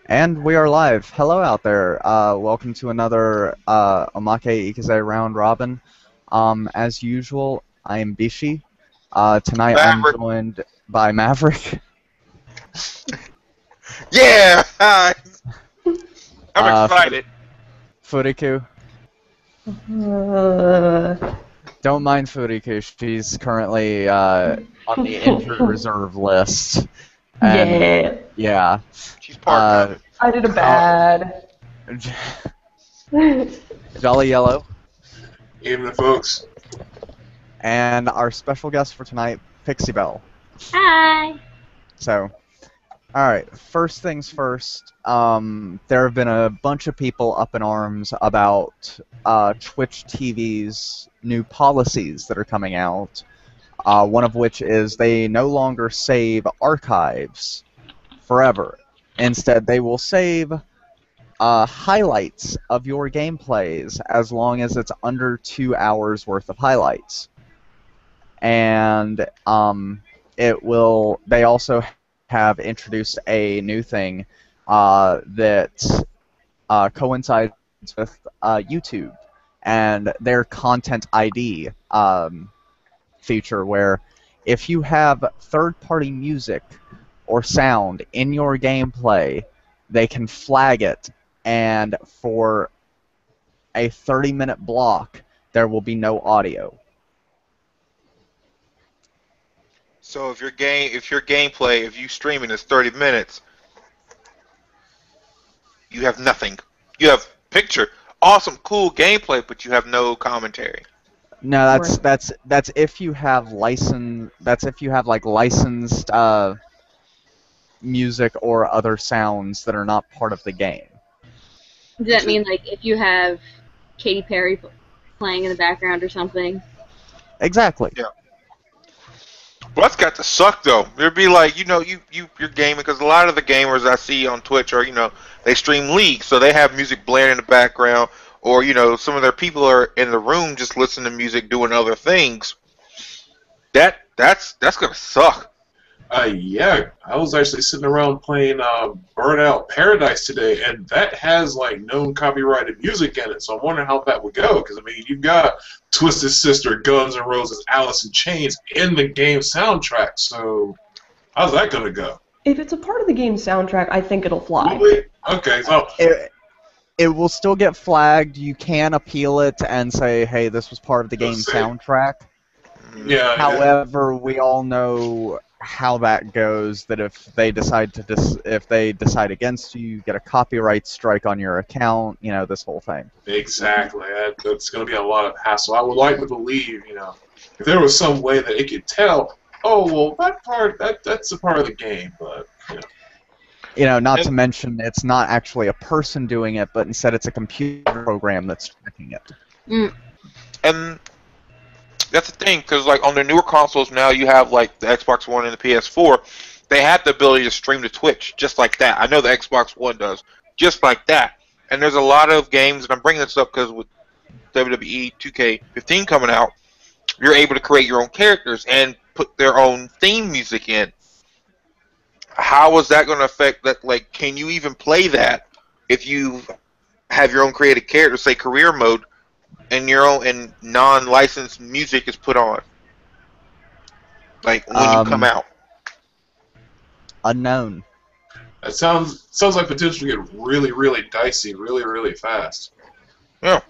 And we are live. Hello out there. Welcome to another Omake Ikuze round robin. As usual, I am Bishi. Tonight I'm Maverick. joined by Maverick, Yeah! Hi. I'm uh, excited. Furiku. Uh, Don't mind Furiku. She's currently on the injured reserve list. And yeah, She's part time. uh, I did a bad. Jolly Yellow. Evening, folks. And our special guest for tonight, Pixie Belle. Hi. So, alright, first things first, there have been a bunch of people up in arms about Twitch TV's new policies that are coming out, one of which is they no longer save archives forever. Instead, they will save highlights of your gameplays as long as it's under 2 hours worth of highlights. And they also have introduced a new thing that coincides with YouTube and their Content ID feature, where if you have third-party music or sound in your gameplay, they can flag it, and for a 30-minute block, there will be no audio. So if your gameplay, if you streaming is 30 minutes, you have nothing. You have picture, awesome, cool gameplay, but you have no commentary. No, that's if you have like licensed music or other sounds that are not part of the game. Does that mean like if you have Katy Perry playing in the background or something? Exactly. Yeah. Well, that's got to suck though. There'd be like, you're gaming, because a lot of the gamers I see on Twitch are, they stream League, so they have music blaring in the background, or some of their people are in the room just listening to music, doing other things. That's gonna suck. Yeah, I was actually sitting around playing Burnout Paradise today, and that has like known copyrighted music in it. So I'm wondering how that would go, because I mean, you've got Twisted Sister, Guns N' Roses, Alice in Chains in the game soundtrack. So how's that gonna go? If it's a part of the game soundtrack, I think it'll fly. Really? Okay, so It will still get flagged. You can appeal it and say, hey, this was part of the game soundtrack. yeah. However, we all know how that goes, that if they decide against you, you get a copyright strike on your account, this whole thing. Exactly. That's going to be a lot of hassle. I would like to believe, if there was some way that it could tell, oh, well, that's a part of the game, but, Not to mention, it's not actually a person doing it, but instead it's a computer program that's tracking it. Mm. And that's the thing, because like on the newer consoles now, you have like the Xbox One and the PS4. They have the ability to stream to Twitch just like that. I know the Xbox One does, just like that. And there's a lot of games, and I'm bringing this up because with WWE 2K15 coming out, you're able to create your own characters and put their own theme music in. How is that going to affect that? Like, can you even play that if you have your own created character, say career mode, and your own and non-licensed music is put on, like when you come out? Unknown. that sounds like potentially get really, really dicey really, really fast. Yeah.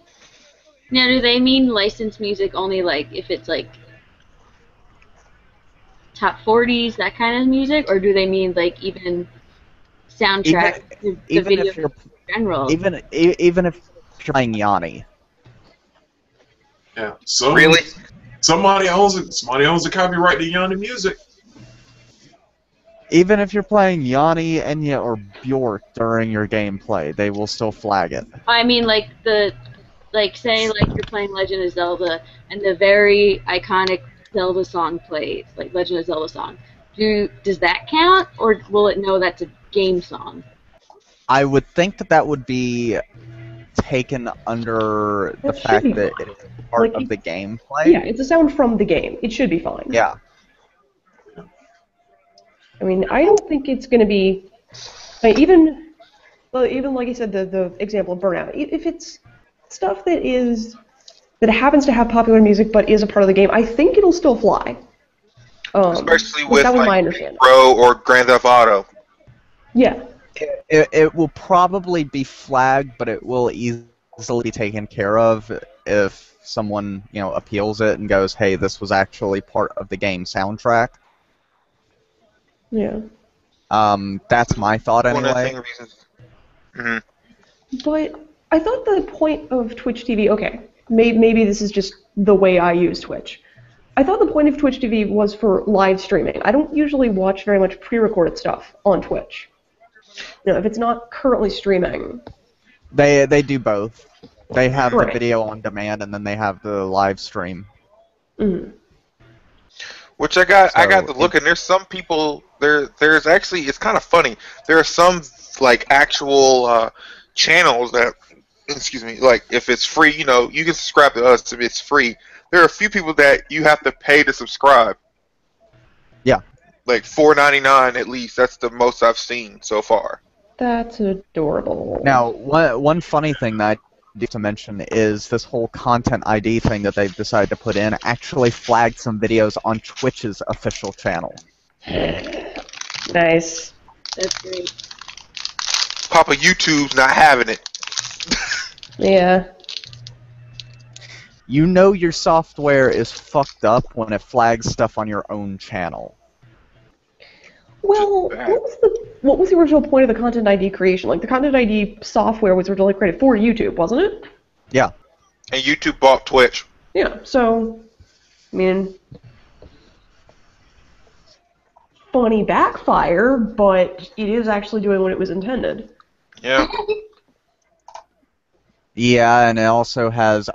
Now, do they mean licensed music only like if it's like top 40s, that kind of music, or do they mean like even soundtrack to the video if you're in general? even if you're playing Yanni. Yeah. So Really? Somebody owns it. Somebody owns the copyright to Yanni music. Even if you're playing Yanni, Enya, or Bjork during your gameplay, they will still flag it. I mean, like say like you're playing Legend of Zelda and the very iconic Zelda song plays, like Legend of Zelda song. Does that count, or will it know that's a game song? I would think that would be taken under the That should fact be that fine. it's part Like, of the gameplay. Yeah, it's a sound from the game. It should be fine. Yeah. I mean, I don't think it's going to be... even Well, even like you said, the example of Burnout. If it's stuff that happens to have popular music but is a part of the game, I think it'll still fly. Especially Like, with that was my like understanding. Pro or Grand Theft Auto. Yeah. It will probably be flagged, but it will easily be taken care of if someone, appeals it and goes, hey, this was actually part of the game soundtrack. Yeah. That's my thought One of the anyway. reasons. Hmm. But I thought the point of Twitch TV, okay, maybe this is just the way I use Twitch. I thought the point of Twitch TV was for live streaming. I don't usually watch very much pre-recorded stuff on Twitch. If it's not currently streaming. They do both. They have the Right. video on demand, and then they have the live stream. Mm. Which I got So to look, and there's some people there's actually, it's kind of funny. There are some like actual channels that, excuse me, like if it's free, you can subscribe to us if it's free. There are a few people that you have to pay to subscribe. Yeah. Like $4.99 at least. That's the most I've seen so far. That's adorable. Now, one funny thing that I need to mention is this whole content ID thing that they've decided to put in actually flagged some videos on Twitch's official channel. Nice. That's great. Papa YouTube's not having it. Yeah. You know your software is fucked up when it flags stuff on your own channel. Well, Bad. what was the original point of the Content ID creation? Like, the Content ID software was originally created for YouTube, wasn't it? Yeah. And YouTube bought Twitch. Yeah, so, I mean, funny backfire, but it is actually doing what it was intended. Yeah. Yeah, and it also has,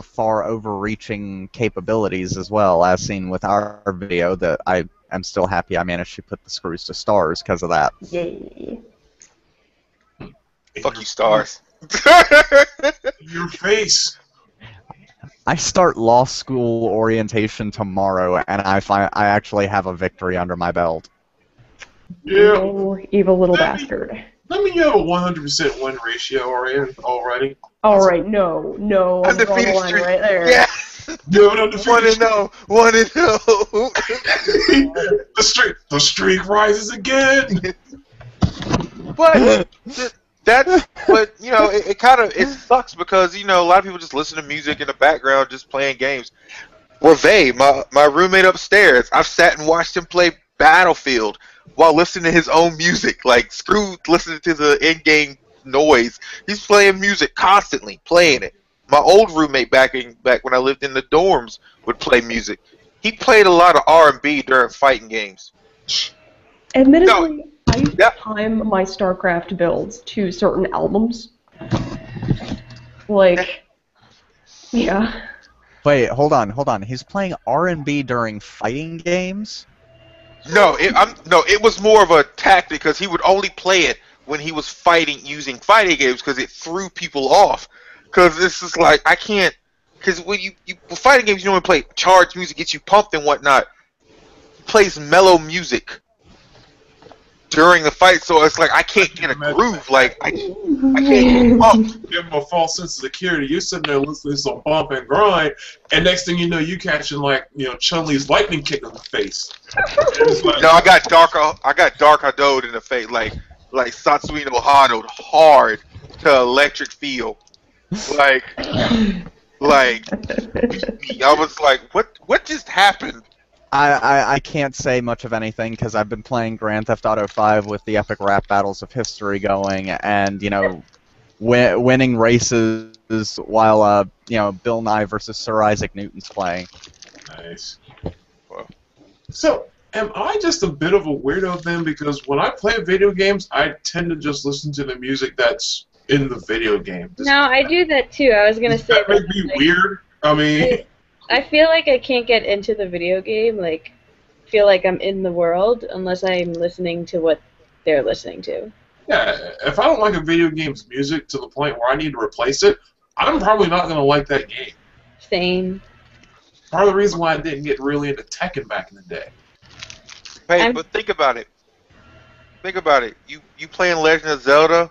far overreaching capabilities as well, as seen with our video that I'm still happy I managed to put the screws to stars because of that. Yay. Fuck you, stars. Your face. I start law school orientation tomorrow, and I actually have a victory under my belt. Yeah. Oh, evil little bastard. I mean, you have a 100% win ratio already. Alright, no, I'm drawing Undefeated the line streak. right there. Yeah. You have an undefeated 1-0. 1-0. The streak rises again. But it kind of sucks because a lot of people just listen to music in the background, just playing games. Reve, my roommate upstairs, I've sat and watched him play Battlefield while listening to his own music. Like, screw listening to the in-game noise. He's playing music constantly, playing it. My old roommate back when I lived in the dorms would play music. He played a lot of R&B during fighting games. Admittedly, I used to Yep. time my StarCraft builds to certain albums. Like, yeah. Wait, hold on. He's playing R&B during fighting games? No, it was more of a tactic because he would only play it when he was using fighting games because it threw people off. Because it's just like, I can't, because when you fighting games, you don't play charged music, gets you pumped and whatnot. He plays mellow music during the fight, so it's like I can't get a groove. Like I can't get pumped. Give him a false sense of security. You're sitting there listening to some bump and grind, and next thing you know, you catching Chun-Li's lightning kick in the face. It's like, No, I got dark Hadode in the face, like Satsuino Hado hard to electric feel. Like I was like, what just happened? I can't say much of anything because I've been playing Grand Theft Auto 5 with the epic rap battles of history going, and winning races while Bill Nye versus Sir Isaac Newton's playing. nice. So, am I just a bit of a weirdo then? Because when I play video games, I tend to just listen to the music that's in the video game. No, I do that too. I was gonna Does say that make me weird? I mean, I feel like I can't get into the video game, like feel like I'm in the world unless I'm listening to what they're listening to. yeah, if I don't like a video game's music to the point where I need to replace it, I'm probably not going to like that game. Same. Part of the reason why I didn't get really into Tekken back in the day. Hey, but think about it. You playing Legend of Zelda?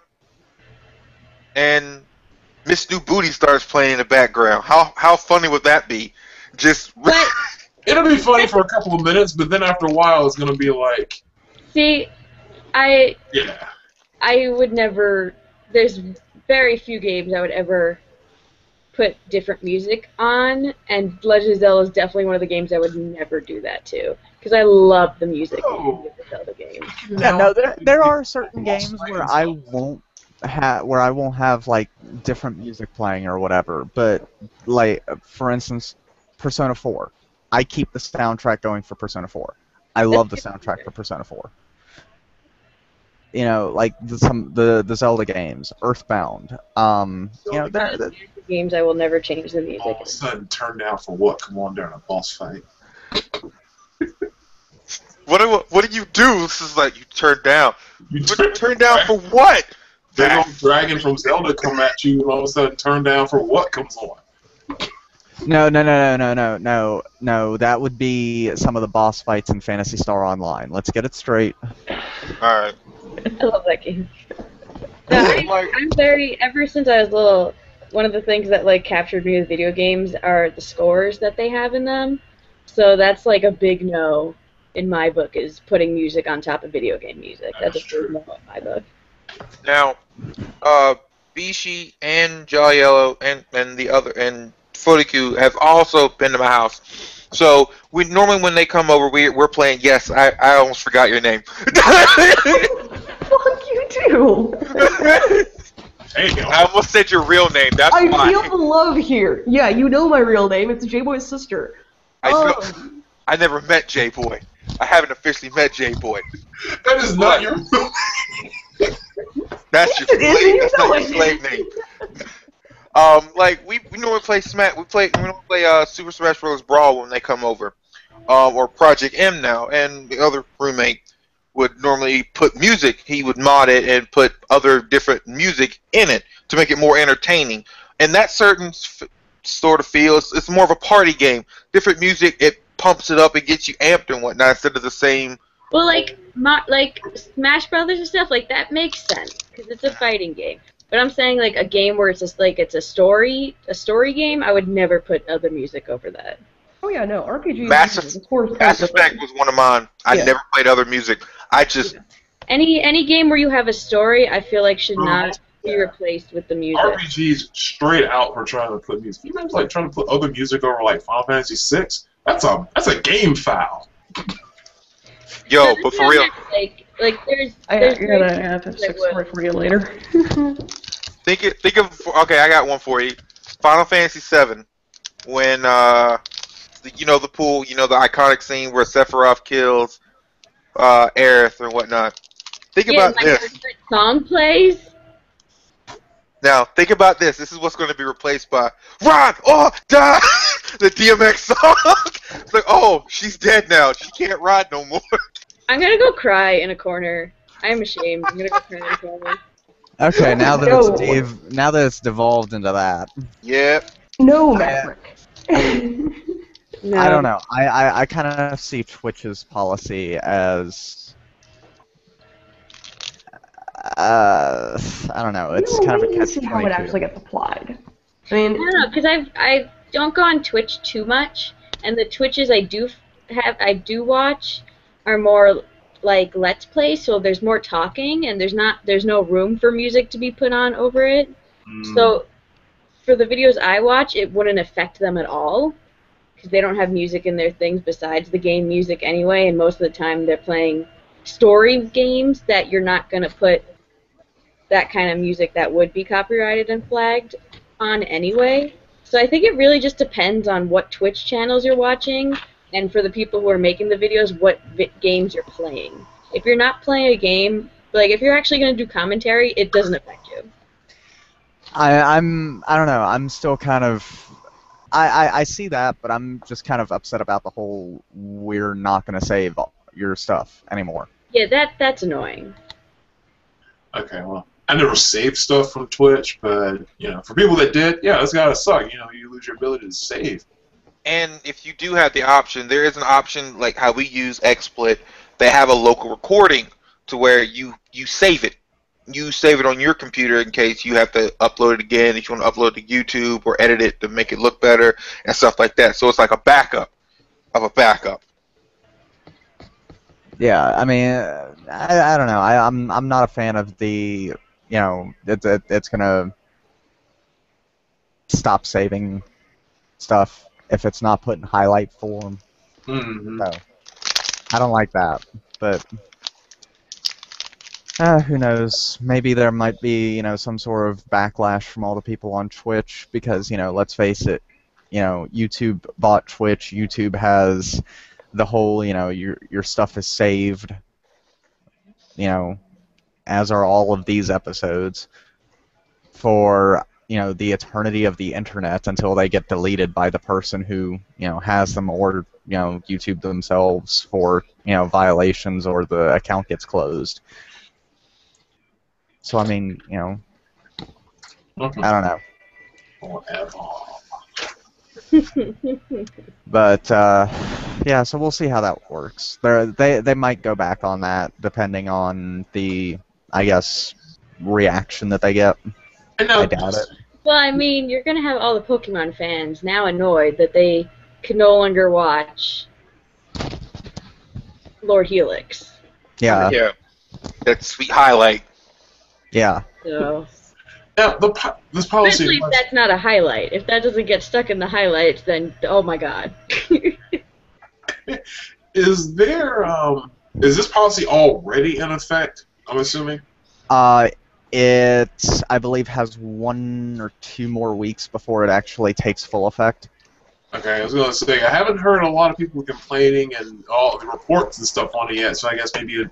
and Miss New Booty starts playing in the background. How funny would that be? Just But It'll be funny for a couple of minutes, but then after a while, it's gonna be like, see, I yeah. would never. There's very few games I would ever put different music on, and Legend of Zelda is definitely one of the games I would never do that to, because I love the music in the Zelda games. Yeah, no, there are certain games where I won't have like different music playing or whatever. But like for instance, Persona 4, I keep the soundtrack going for Persona 4. I love the soundtrack for Persona 4. You know, like the Zelda games, Earthbound. They're Games I will never change the music. All of a sudden, turn down for what? Come on during a boss fight. what do you do? This is like you turn down. You Turn down for what? Big old dragon from Zelda come at you, and all of a sudden, turn down for what comes on. No. That would be some of the boss fights in Phantasy Star Online. Let's get it straight. All right. I love that game. No, I'm very. Ever since I was little, one of the things that like captured me with video games are the scores that they have in them. So that's like a big no in my book, is putting music on top of video game music. That's a big no in my book. Now, Bishi and Jolly Yellow and the other and Fodiku have also been to my house. So we normally when they come over, we're playing. Yes, I almost forgot your name. Fuck you too. I almost said your real name. That's I why. feel the love here. Yeah, you know my real name. It's J-Boy's sister. I never met J-Boy. I haven't officially met J-Boy. That is not your. That's your slave. That's not your slave name. Like we normally play Super Smash Bros. Brawl when they come over, or Project M now, and the other roommate would normally put music. He would mod it and put other different music in it to make it more entertaining. And that certain sort of feels it's more of a party game. Different music, it pumps it up, it gets you amped and whatnot instead of the same. Well, like Smash Brothers and stuff like that makes sense because it's a fighting game. But I'm saying like a game where it's just like it's a story game. I would never put other music over that. Oh yeah, no RPG. Mass Effect was one of mine. I never played other music. I just any game where you have a story, I feel like should not be replaced with the music. RPGs straight out for trying to put music. You guys like trying to put other music over like Final Fantasy VI? That's a game foul. Yo, but for real. Like there's you're gonna have a sex story for you later. Think of okay, I got one for you. Final Fantasy VII, when the pool, the iconic scene where Sephiroth kills Aerith and whatnot. Think about this. The song plays. Now, think about this. This is what's going to be replaced by Rock or Die! The DMX song! It's like, oh, she's dead now. She can't ride no more. I'm going to go cry in a corner. I'm ashamed. I'm going to go cry in a corner. Okay, now that it's devolved into that. Yep. No, Maverick. No. I don't know. I kind of see Twitch's policy as I don't know. It's kind of a catch-22. How it actually gets applied. I don't know, because I don't go on Twitch too much, and the Twitches I do watch are more like Let's Play, so there's more talking, and there's no room for music to be put on over it. So for the videos I watch, it wouldn't affect them at all, because they don't have music in their things besides the game music anyway, and most of the time they're playing story games that you're not going to put that kind of music that would be copyrighted and flagged on anyway. So I think it really just depends on what Twitch channels you're watching, and for the people who are making the videos, what games you're playing. If you're not playing a game, like if you're actually going to do commentary, it doesn't affect you. I don't know. I'm still kind of I see that, but I'm just kind of upset about the whole we're not going to save your stuff anymore. Yeah, that's annoying. Okay, well, I never saved stuff from Twitch, but for people that did, yeah, that's gotta suck. You lose your ability to save. And if you do have the option, there is an option like how we use XSplit. They have a local recording to where you save it. you save it on your computer in case you have to upload it again if you want to upload it to YouTube or edit it to make it look better and stuff like that. So it's like a backup of a backup. Yeah, I mean, I don't know. I'm not a fan of the, it's gonna stop saving stuff if it's not put in highlight form. Mm-hmm. So I don't like that, but who knows? Maybe there might be, some sort of backlash from all the people on Twitch because, let's face it, YouTube bought Twitch. YouTube has the whole, your stuff is saved, as are all of these episodes for, the eternity of the internet until they get deleted by the person who, has them or, YouTube themselves for, violations or the account gets closed. So, I mean, I don't know. But, yeah, so we'll see how that works. They might go back on that depending on the, I guess, reaction that they get. I doubt it. Well, I mean, you're going to have all the Pokemon fans now annoyed that they can no longer watch Lord Helix. Yeah. Yeah. That sweet highlight. Yeah. So, Now, this policy. especially if that's not a highlight. If that doesn't get stuck in the highlights, then oh my god. Is this policy already in effect? I'm assuming. It, I believe, has 1 or 2 more weeks before it actually takes full effect. Okay, I was going to say, I haven't heard a lot of people complaining and all the reports and stuff on it yet, so I guess maybe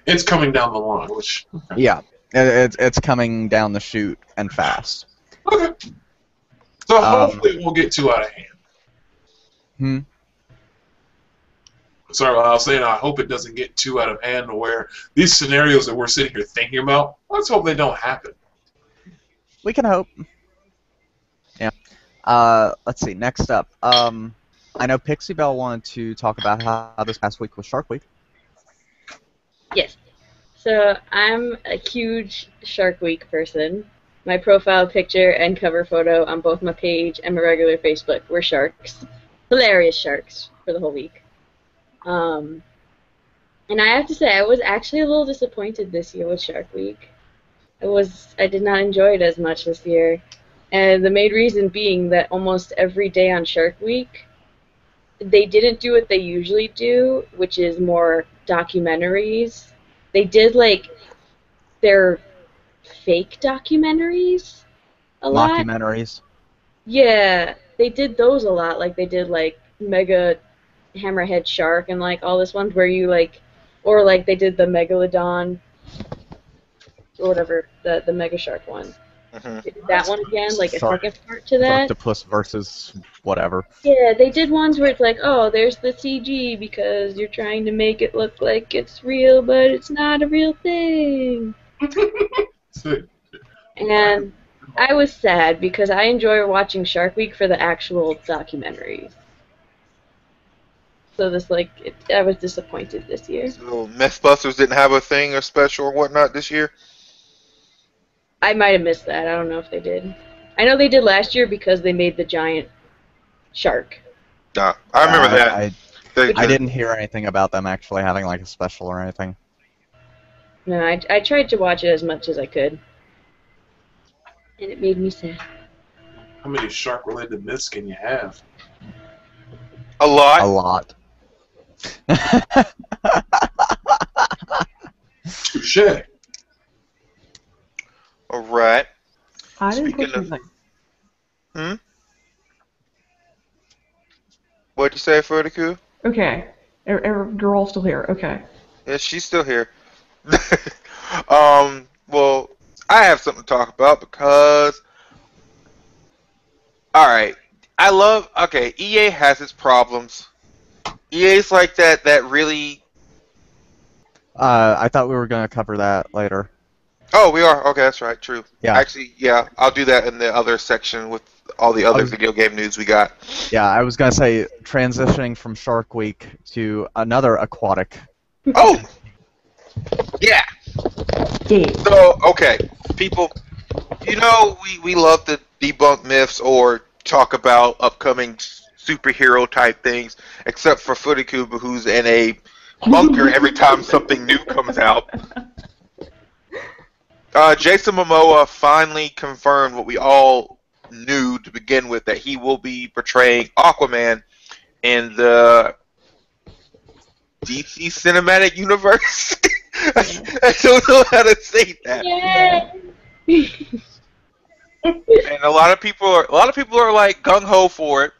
it's coming down the line, which... Okay. Yeah, it's coming down the chute and fast. Okay. So hopefully it won't get too out of hand. Sorry, I was saying I hope it doesn't get too out of hand where these scenarios that we're sitting here thinking about, let's hope they don't happen. We can hope. Yeah. Let's see, next up. I know Pixie Belle wanted to talk about how this past week was Shark Week. Yes. So I'm a huge Shark Week person. My profile picture and cover photo on both my page and my regular Facebook were sharks. Hilarious sharks for the whole week. And I have to say, I was actually a little disappointed this year with Shark Week. I did not enjoy it as much this year. And the main reason being that almost every day on Shark Week, they didn't do what they usually do, which is more documentaries. They did, like, their fake documentaries a lot. Mockumentaries. Yeah, they did those a lot. Like, they did, like, Mega Hammerhead Shark and, like, all this ones where you, like, or, like, they did the Megalodon, or whatever, the Mega Shark one. Mm-hmm. They did that one again, like a Shark- second part to that. Octopus versus whatever. Yeah, they did ones where it's like, oh, there's the CG because you're trying to make it look like it's real, but it's not a real thing. And I was sad because I enjoy watching Shark Week for the actual documentaries. So this, like, I was disappointed this year. So Mythbusters didn't have a thing or special or whatnot this year? I might have missed that. I don't know if they did. I know they did last year because they made the giant shark. Nah, I remember that. I didn't hear anything about them actually having like a special or anything. No, I tried to watch it as much as I could. And it made me sad. How many shark-related myths can you have? A lot. A lot. Touche. All right. I didn't Speaking put of- something. What'd you say, Furtiku? Okay. You're all still here. Okay. Yeah, she's still here. Well, I have something to talk about because, alright, okay, EA has its problems. EA's like that really, I thought we were going to cover that later. oh, we are, okay, that's right, true. Yeah. Actually, yeah, I'll do that in the other section with all the other Okay. video game news we got. Yeah, I was going to say transitioning from Shark Week to another aquatic. Oh! Yeah! Game. So, okay, people, you know, we love to debunk myths or talk about upcoming superhero type things, except for Furikuba, who's in a bunker every time something new comes out. Jason Momoa finally confirmed what we all knew to begin with, that he will be portraying Aquaman in the DC Cinematic Universe. I don't know how to say that. Yay! And a lot of people are like gung ho for it,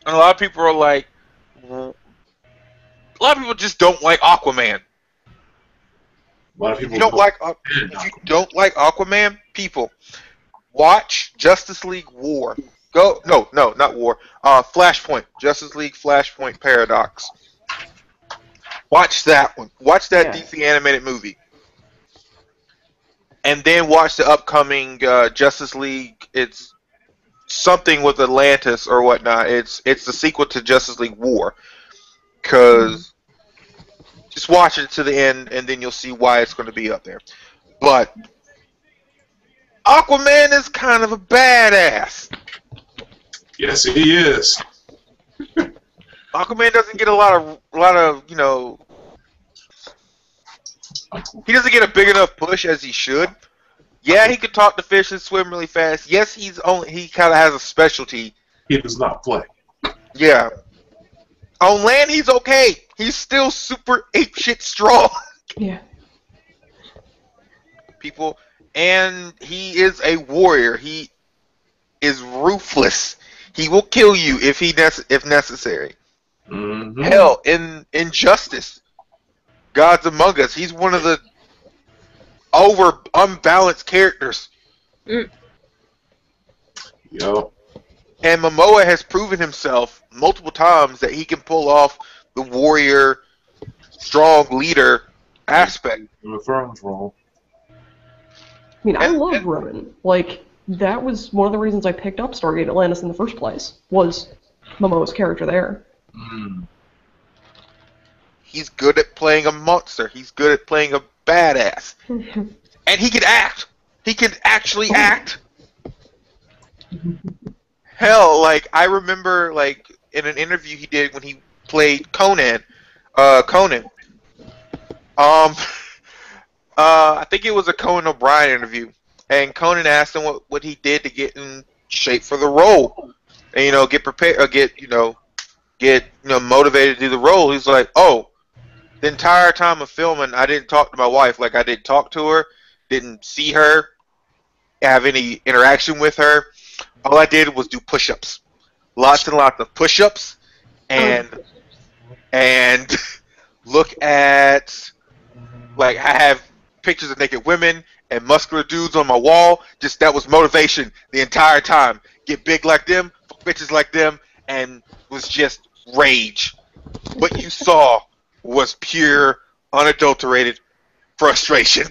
and a lot of people are like, a lot of people just don't like Aquaman. A lot of people If you don't like Aquaman, people, watch Justice League War. No, not War. Flashpoint. Justice League Flashpoint Paradox. Watch that one. Watch that DC animated movie. And then watch the upcoming Justice League. It's something with Atlantis or whatnot. It's the sequel to Justice League War. Because just watch it to the end, and then you'll see why it's going to be up there. But Aquaman is kind of a badass. Yes, he is. Aquaman doesn't get a lot of you know. He doesn't get a big enough push as he should. Yeah, he can talk to fish and swim really fast. Yes, he kind of has a specialty. He does not play. Yeah. On land, he's okay. He's still super apeshit strong. Yeah. People, and he is a warrior. He is ruthless. He will kill you if necessary. Mm-hmm. Hell, in Injustice, Gods Among Us, he's one of the unbalanced characters. Mm. Yo. And Momoa has proven himself multiple times that he can pull off the warrior, strong leader aspect. The Thrones role. I mean, I love Ronan. Like, that was one of the reasons I picked up Stargate Atlantis in the first place, was Momoa's character there. Mm. He's good at playing a monster. He's good at playing a badass. And he can act. He can actually act. Hell, like, I remember, like, in an interview he did when he played Conan. I think it was a Conan O'Brien interview. And Conan asked him what he did to get in shape for the role. And, you know, get prepared, or get motivated to do the role. He's like, oh, the entire time of filming, I didn't talk to my wife. Like, I didn't talk to her, didn't see her, have any interaction with her. All I did was do push-ups. Lots and lots of push-ups. And look at, like, I have pictures of naked women and muscular dudes on my wall. Just, that was motivation the entire time. Get big like them, fuck bitches like them, and was just rage. What you saw was pure, unadulterated frustration.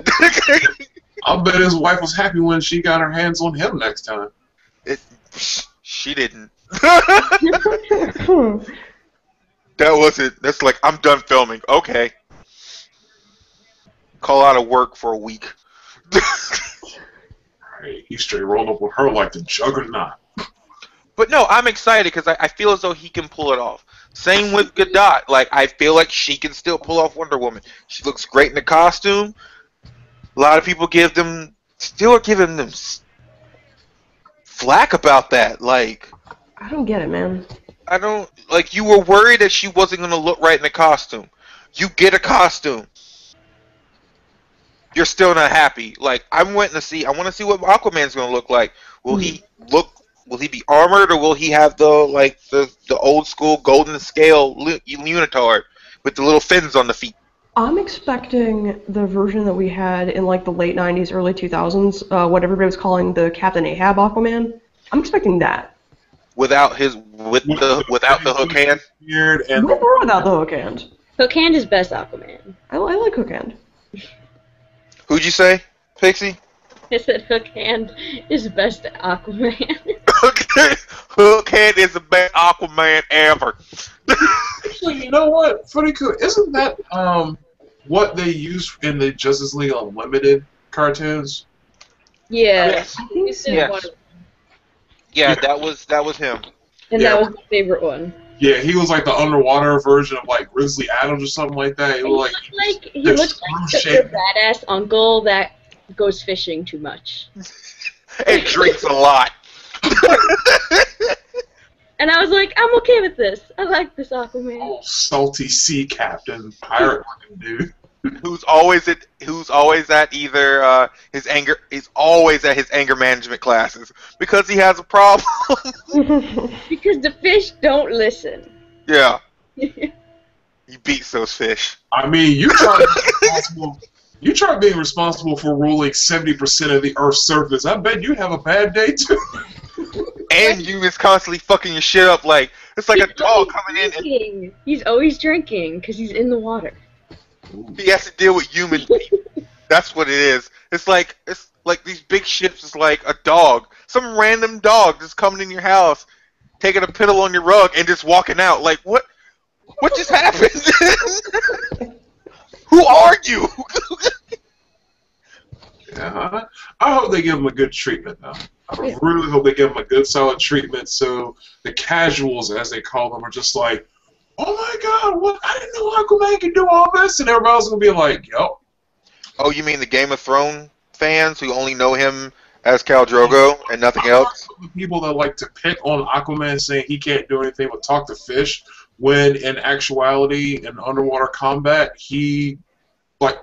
I'll bet his wife was happy when she got her hands on him next time. She didn't. That's like, I'm done filming. Okay. Call out of work for a week. Right, he straight rolled up with her like the juggernaut. But no, I'm excited because I feel as though he can pull it off. Same with Godot. Like, I feel like she can still pull off Wonder Woman. She looks great in the costume. A lot of people still are giving them flack about that. Like, I don't get it, man. You were worried that she wasn't going to look right in the costume. You get a costume. You're still not happy. Like, I want to see what Aquaman's going to look like. Will he be armored, or will he have the old school golden scale unitard with the little fins on the feet? I'm expecting the version that we had in like the late 90s, early 2000s, what everybody was calling the Captain Ahab Aquaman. I'm expecting that. Without the hook hand? With or without the hook hand? Hook hand is best Aquaman. I like hook hand. Who'd you say, Pixie? I said hook hand is best Aquaman. Hook hand is the best Aquaman ever. Actually, you know what? Funny cool. Isn't that what they use in the Justice League Unlimited cartoons? Yeah. Yes. I think It's so. in Yes. one of- Yeah, that was him. And Yeah. that was my favorite one. Yeah, he was like the underwater version of like Grizzly Adams or something like that. He And was he the looked screw like shape. the badass uncle that goes fishing too much. And drinks a lot. And I was like, I'm okay with this. I like this Aquaman. Oh, salty sea captain, pirate looking dude. Who's always at either his anger he's always at his anger management classes because he has a problem. Because the fish don't listen. Yeah. He beats those fish. I mean, you try to be responsible. You try being responsible for ruling 70% of the Earth's surface. I bet you have a bad day too. And you is constantly fucking your shit up like it's like a dog coming in and Drinking. He's always drinking because he's in the water. he has to deal with human people. That's what it is. It's like these big ships is like a dog. Some random dog just coming in your house, taking a piddle on your rug and just walking out. Like what just happened? Who are you? Yeah, I hope they give him a good treatment though. I really hope they give him a good solid treatment so the casuals, as they call them, are just like, oh my god, what? I didn't know Aquaman could do all this, and everybody's gonna be like, yo. Oh, you mean the Game of Thrones fans who only know him as Khal Drogo and nothing else? The people that like to pick on Aquaman saying he can't do anything but talk to fish, when in actuality, in underwater combat, he, like,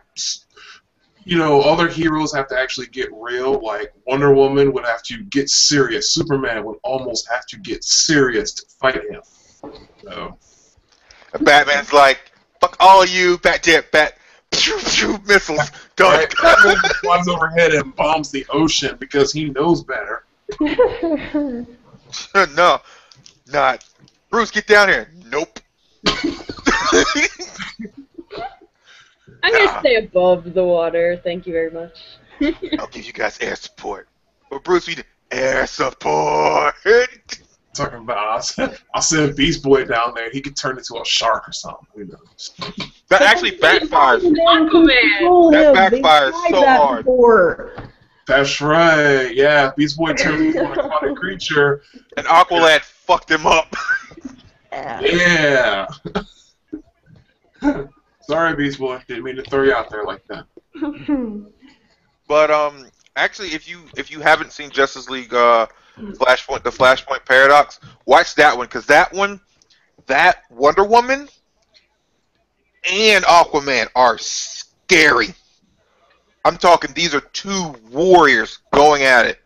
you know, other heroes have to actually get real. Like, Wonder Woman would have to get serious. Superman would almost have to get serious to fight him. So. And Batman's like, fuck all you, bat, missiles, done. Right? Batman flies overhead and bombs the ocean because he knows better. No, not. Bruce, get down here. Nope. I'm gonna stay above the water. Thank you very much. I'll give you guys air support. But Bruce, we need air support. Talking about, I'll send Beast Boy down there. He could turn into a shark or something. Who knows? That actually backfires. Aquaman. That backfires so hard. Before. That's right. Yeah, Beast Boy turned into an aquatic creature. And Aqualad fucked him up. Yeah. Sorry, Beast Boy. Didn't mean to throw you out there like that. But actually, if you haven't seen Justice League the Flashpoint Paradox, watch that one because that Wonder Woman and Aquaman are scary. I'm talking; these are two warriors going at it.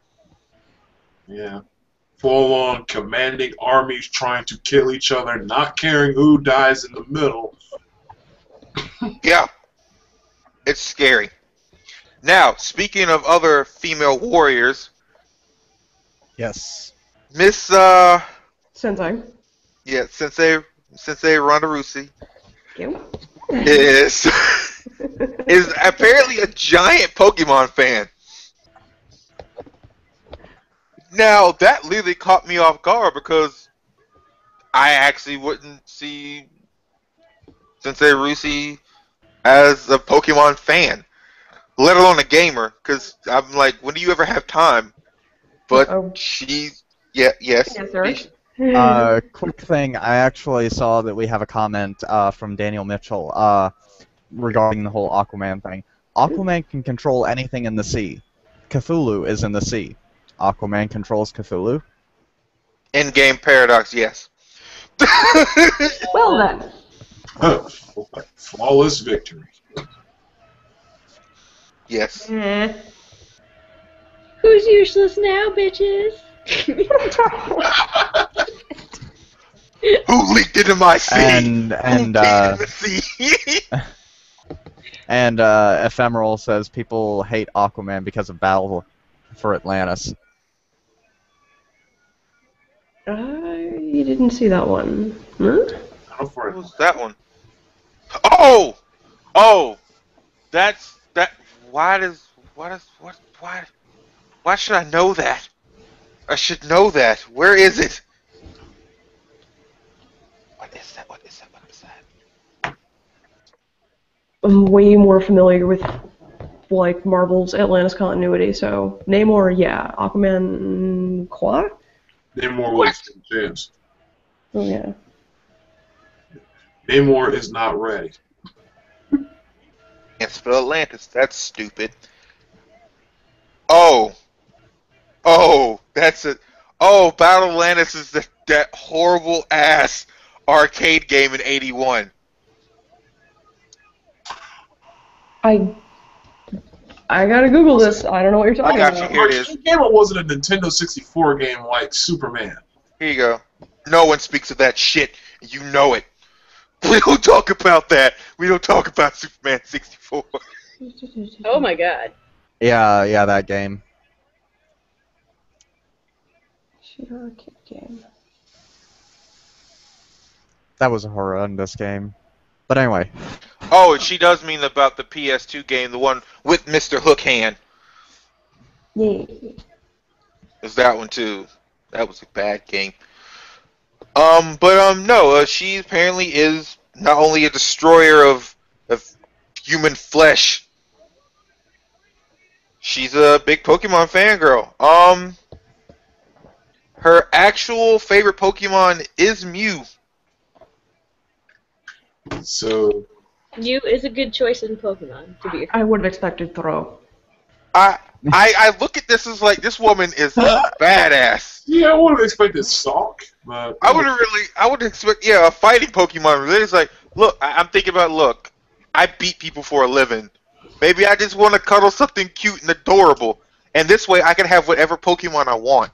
Yeah. Full on commanding armies trying to kill each other, not caring who dies in the middle. Yeah, it's scary. Now, speaking of other female warriors, Yes. Miss Sensei. yeah, Sensei Ronda Rousey You. is is apparently a giant Pokemon fan. Now, that literally caught me off guard because I actually wouldn't see Sensei Rousey as a Pokemon fan, let alone a gamer, because I'm like, when do you ever have time? But she's, yes. Yes, sir. Quick thing, I actually saw that we have a comment from Daniel Mitchell regarding the whole Aquaman thing. Aquaman can control anything in the sea. Cthulhu is in the sea. Aquaman controls Cthulhu. In-game Paradox, yes. Well then. Flawless victory. Yes. Who's useless now, bitches? Who leaked into my sea? And the sea? and Ephemeral says people hate Aquaman because of Battle for Atlantis. I didn't see that one. Huh? What was that one? Oh! That's that. Why should I know that? I should know that. Where is it? What is that? I'm way more familiar with like Marvel's Atlantis continuity. So Namor, yeah, Aquaman, Qua? Namor What? was James. Oh yeah. Namor is not ready. Can't spell Atlantis. That's stupid. Oh, that's it. Oh, Battle Atlantis is that horrible ass arcade game in '81. I gotta Google this. I don't know what you're talking got you about. here. It is. Arcade game or was it a Nintendo 64 game like Superman? Here you go. No one speaks of that shit. You know it. We don't talk about that. We don't talk about Superman 64. Oh my god. Yeah, that game. Shooter arcade game. That was a horrendous game. But anyway. Oh, and she does mean about the PS2 game, the one with Mr. Hookhand. Yeah. There's that one too. That was a bad game. No, she apparently is not only a destroyer of human flesh. She's a big Pokemon fangirl. Her actual favorite Pokemon is Mew. So Mew is a good choice in Pokemon, to be. I would have expected Throw. I look at this as like, this woman is badass. yeah, I would have expected Stalk, but I would expect, yeah, a fighting Pokemon. It's like, look, I'm thinking about, look, I beat people for a living. Maybe I just want to cuddle something cute and adorable, and this way I can have whatever Pokemon I want.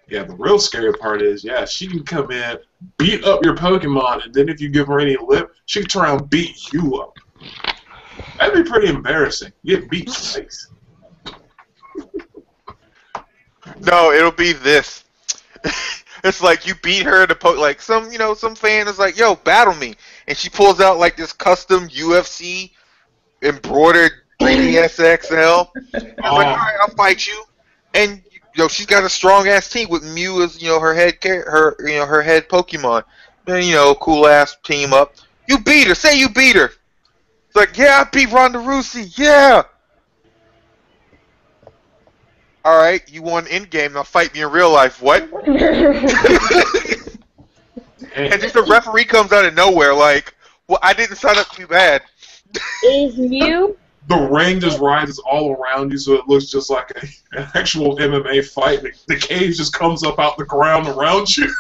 yeah, the real scary part is, yeah, she can come in, beat up your Pokemon, and then if you give her any lip, she can turn around and beat you up. That'd be pretty embarrassing. You get beat twice. No, it'll be this. It's like you beat her to like some fan is like, yo, battle me, and she pulls out like this custom UFC embroidered 3DS XL. I was like, all right, I'll fight you, and she's got a strong ass team with Mew as her head her head Pokemon. Then cool ass team up. You beat her. Say you beat her. It's like, yeah, I beat Ronda Rousey. Yeah. All right, you won in game. Now fight me in real life. What? And just a referee comes out of nowhere, like, well, I didn't sign up to be bad. Is Mew? The ring just rises all around you, so it looks just like an actual MMA fight. The cage just comes up out the ground around you.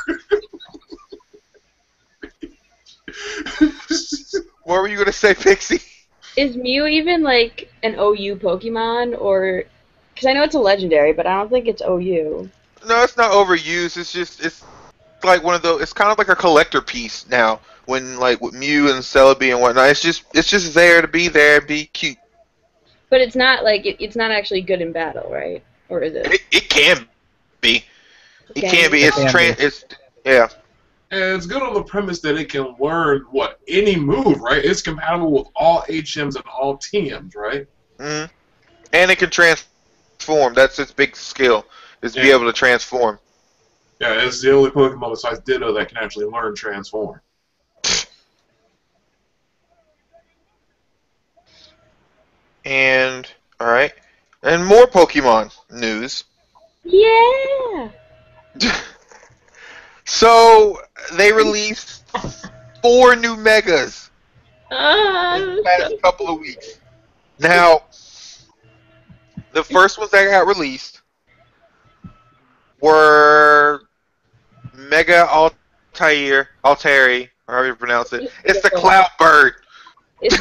What were you gonna say, Pixie? Is Mew even like an OU Pokemon, or? Because I know it's a legendary, but I don't think it's OU. No, it's not overused. It's like one of those. It's kind of like a collector piece now. When like with Mew and Celebi and whatnot, it's just there to be there and be cute. But it's not like it's not actually good in battle, right? Or is it? It can be. It Can can be. be. It's yeah. And it's good on the premise that it can learn any move, right? It's compatible with all HMs and all TMs, right? Mm-hmm. And it can transform. That's its big skill, is to be able to transform. Yeah, it's the only Pokemon besides Ditto that can actually learn Transform. And alright. And more Pokemon news. Yeah. So they released 4 new megas in the past couple of weeks. Now, the first ones that got released were Mega Altair, or however you pronounce it. It's the Cloud Bird. It's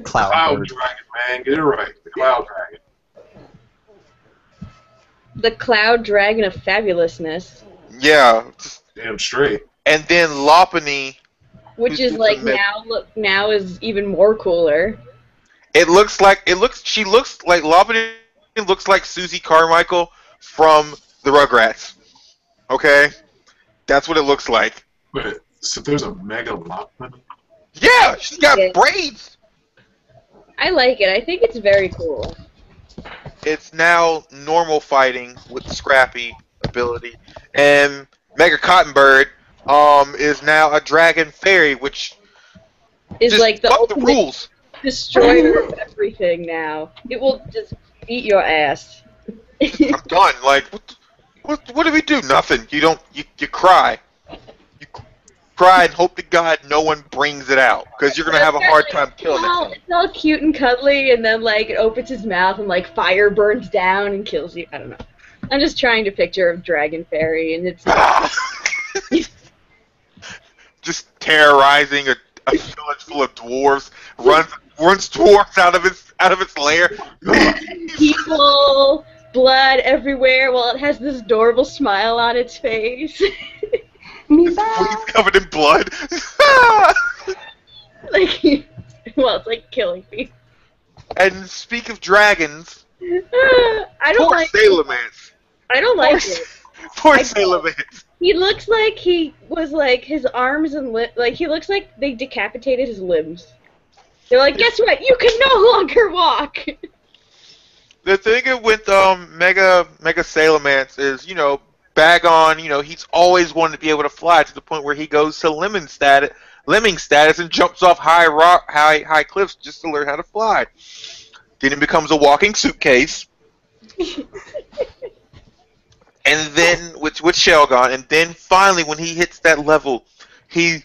Cloud Dragon, man. Get it right. The Cloud Dragon. the Cloud Dragon of Fabulousness. Yeah. Damn straight. And then Lopunny. Which is like now is even more cooler. She looks like Lopunny looks like Susie Carmichael from the Rugrats. Okay? That's what it looks like. But so there's a Mega Lopunny? Yeah, she's got braids. I like it. I think it's very cool. It's now normal fighting with Scrappy ability. And Mega Cotton Bird, is now a dragon fairy, which Is just like the fuck the ultimate rules. destroyer of everything now. It will just beat your ass. I'm done. Like, what do we do? Nothing. You don't. You cry. You cry and hope to God no one brings it out, because you're gonna have a hard time killing it. It's all cute and cuddly, and then like it opens his mouth and like fire burns down and kills you. I don't know. I'm just trying to picture a dragon fairy, and it's Just terrorizing a village full of dwarves. Runs dwarves out of its lair. people, blood everywhere, while it has this adorable smile on its face. Me Its back. wings covered in blood. Like, well, it's like killing people. And speak of dragons, I don't poor like. Sailor Mance. I don't like it. Poor I Sailor Mance. He looks like he was like his arms and like he looks like they decapitated his limbs. They're like, guess what? You can no longer walk. The thing with Mega Sailor Mance is, Bagon, he's always wanted to be able to fly to the point where he goes to lemming status and jumps off high cliffs just to learn how to fly. Then he becomes a walking suitcase. And then with Shelgon, and then finally when he hits that level, he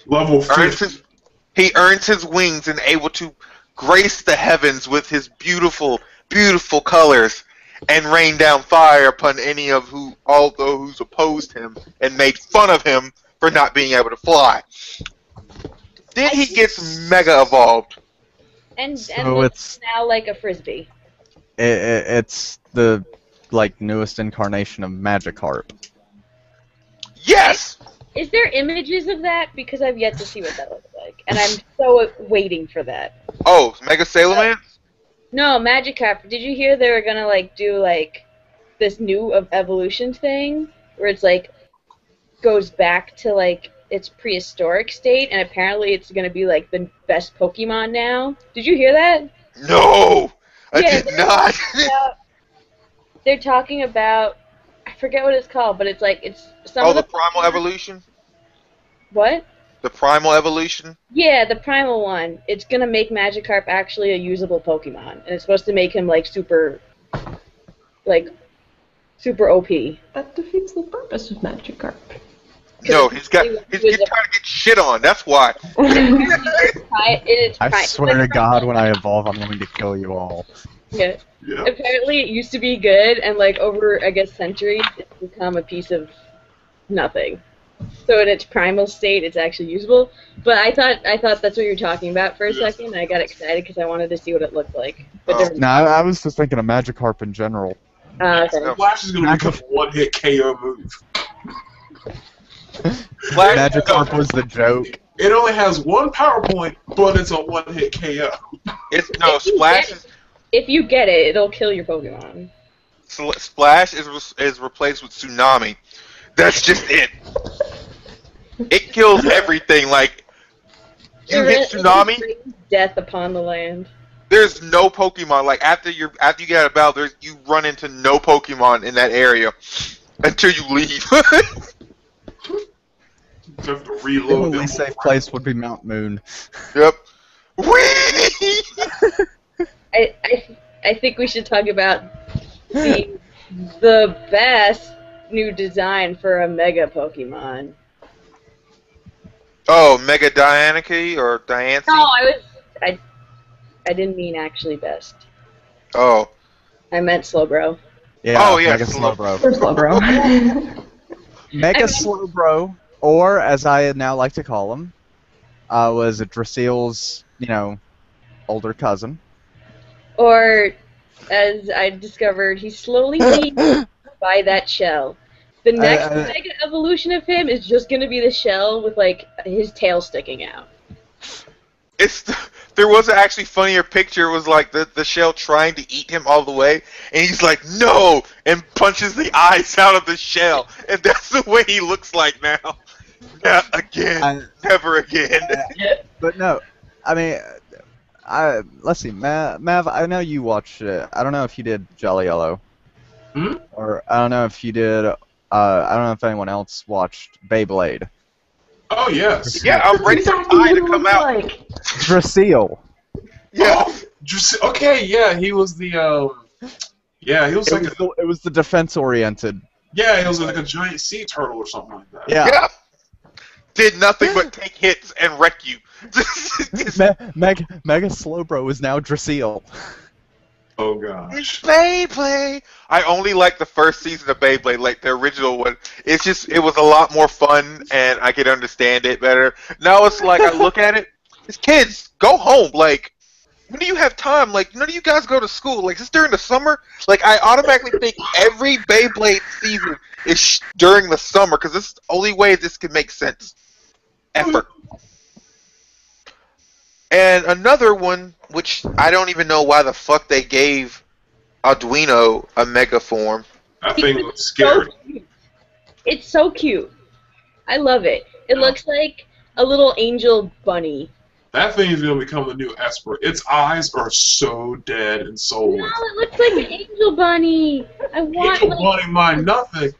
Level earns his wings and able to grace the heavens with his beautiful, beautiful colors and rain down fire upon all those who opposed him and made fun of him for not being able to fly. Then he gets mega evolved. And So it's now like a frisbee. It's the newest incarnation of Magikarp. Yes! Is there images of that? Because I've yet to see what that looks like, and I'm so waiting for that. Oh, Mega Sailor Man? No, Magikarp. Did you hear they were gonna do this new evolution thing where it's goes back to its prehistoric state, and apparently it's gonna be the best Pokemon now. Did you hear that? No! I did not! They're talking about, I forget what it's called, but it's it's some Oh, of the Primal Evolution? What? The Primal Evolution? Yeah, the primal one. It's gonna make Magikarp actually a usable Pokemon, and it's supposed to make him super OP. That defeats the purpose of Magikarp. No, he's trying to get shit on. That's why. I swear to God, when I evolve, I'm going to kill you all. Yeah. Yeah. Apparently, it used to be good, and over I guess centuries, it's become a piece of nothing. So in its primal state, it's actually usable. But I thought that's what you were talking about for a second. And I got excited because I wanted to see what it looked like. But No, I was just thinking of Magikarp in general. okay. Flash is going to become a one-hit KO move. Magikarp was the joke. It only has one power point, but it's a one-hit KO. Splash is... If you get it, it'll kill your Pokemon. Splash is replaced with Tsunami. That's just it. It kills everything. You hit Tsunami, Death upon the land. there's no Pokemon. After you get out of battle, you run into no Pokemon in that area until you leave. You have to The reload only them. safe place would be Mount Moon. Yep. Whee! I think we should talk about the best new design for a Mega Pokemon. Oh, Mega Diancie or Diancie? No, I didn't mean actually best. Oh. I meant Slowbro. Yeah, Oh, yeah, Mega Slowbro. Or Slowbro. Mega Slowbro, or as I now like to call him, was Dracile's, older cousin. Or, as I discovered, he's slowly being by that shell. The next Mega evolution of him is just going to be the shell with, his tail sticking out. There was an actually funnier picture. It was the shell trying to eat him all the way, and he's like, no, and punches the eyes out of the shell. And that's the way he looks like now. Not again. Never again. But no, I mean, let's see, Mav, I know you watched it. I don't know if you did Jolly Yellow. Hmm? Or I don't know if you did I don't know if anyone else watched Beyblade. Oh yes. Yeah, I'm ready for Exactly Pi what to it come looks out. like. Drasil. Yeah. Oh, okay, yeah, he was the yeah, he was like It was the defense-oriented. yeah, he was like a giant sea turtle or something like that. Yeah. Yeah. Did nothing but take hits and wreck you. Mega Slowbro is now Drasil. Oh gosh. Beyblade. I only like the first season of Beyblade, like the original one. It was a lot more fun, and I could understand it better. Now it's like I look at it, it's kids, go home. Like, when do you have time? Like, none of you guys go to school. Like, it's during the summer. Like, I automatically think every Beyblade season is during the summer, because this is the only way this can make sense. Effort. And another one, which I don't even know why the fuck they gave Arduino a mega form. That thing looks scary. Cute. It's so cute. I love it. It looks like a little angel bunny. That thing is gonna become the new Esper. Its eyes are so dead and No, soulless. it looks like an angel bunny. I want Angel Bunny mind nothing.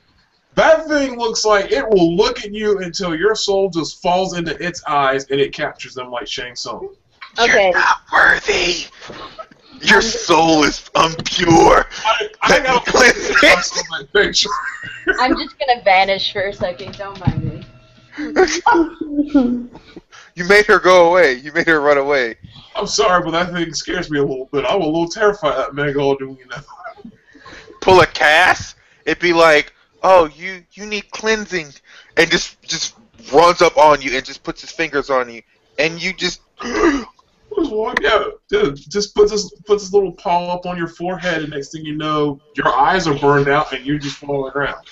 That thing looks like it will look at you until your soul just falls into its eyes and it captures them like Shang Tsung. Okay. You're not worthy. Your soul is impure. I got to Cleanse put myself in that picture. I'm just gonna vanish for a second. Don't mind me. You made her go away. You made her run away. I'm sorry, but that thing scares me a little bit. I'm a little terrified of that Mega Arduino. Pull a cast, it'd be like, oh, you need cleansing, and just runs up on you and just puts his fingers on you, and you just. Yeah, dude, just put this little paw up on your forehead, and next thing you know, your eyes are burned out, and you just fall on the ground.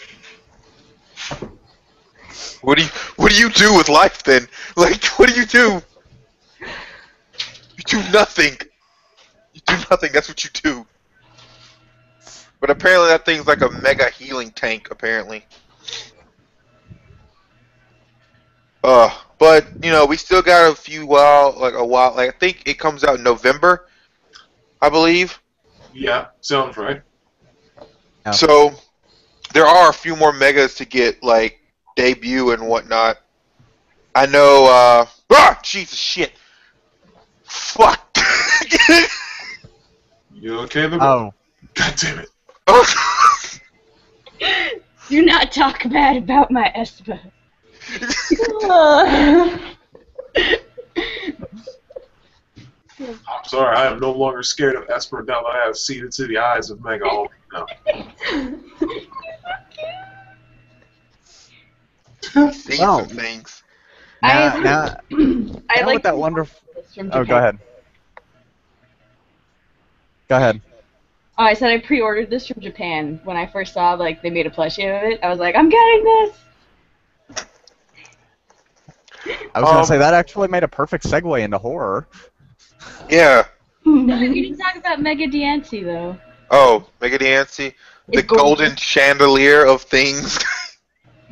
What do you do with life then? Like, what do? You do nothing. You do nothing. That's what you do. But apparently that thing's like a mega healing tank. Apparently. But you know, we still got a while. Like I think it comes out in November, I believe. Yeah, sounds right. Yeah. So there are a few more megas to get, like debut and whatnot. I know. Jesus shit. Fuck. You okay, there? Oh. God damn it. Do not talk bad about my Espa. I'm sorry, I am no longer scared of Esper now that I have seen into the eyes of Mega Arduino. These Wow. are things. Now I like with that wonderful. this from Oh, Japan. go ahead. Go ahead. Oh, I said I pre-ordered this from Japan when I first saw like they made a plushie of it. I was like, I'm getting this. I was gonna say that actually made a perfect segue into horror. Yeah. No, you didn't talk about Mega Diancie though. Oh, Mega Diancie, the It's golden. golden chandelier of things.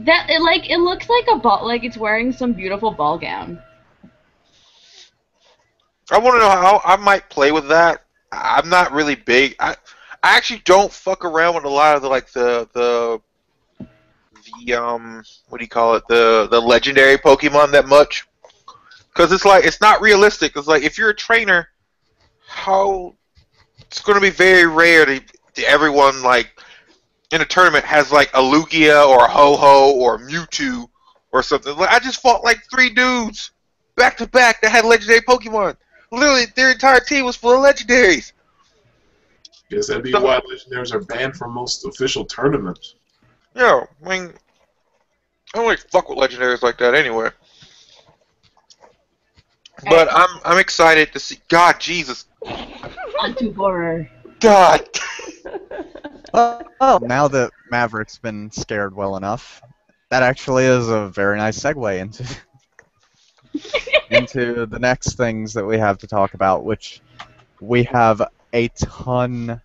That it looks like a ball, like it's wearing some beautiful ball gown. I want to know how I might play with that. I'm not really big. I actually don't fuck around with a lot of the what do you call it, the legendary Pokemon that much, because it's like it's not realistic. It's like if you're a trainer, how it's going to be very rare to everyone like in a tournament has like a Lugia or a Ho-Ho or a Mewtwo or something. Like I just fought like 3 dudes back to back that had legendary Pokemon. Literally, their entire team was full of legendaries. Guess that'd be why legendaries are banned from most official tournaments. Yeah, I mean, I don't really fuck with legendaries like that anyway. But I'm excited to see. God, Jesus, Onto horror. God. Well, now that Maverick's been scared well enough, that actually is a very nice segue into the next things that we have to talk about, which we have a ton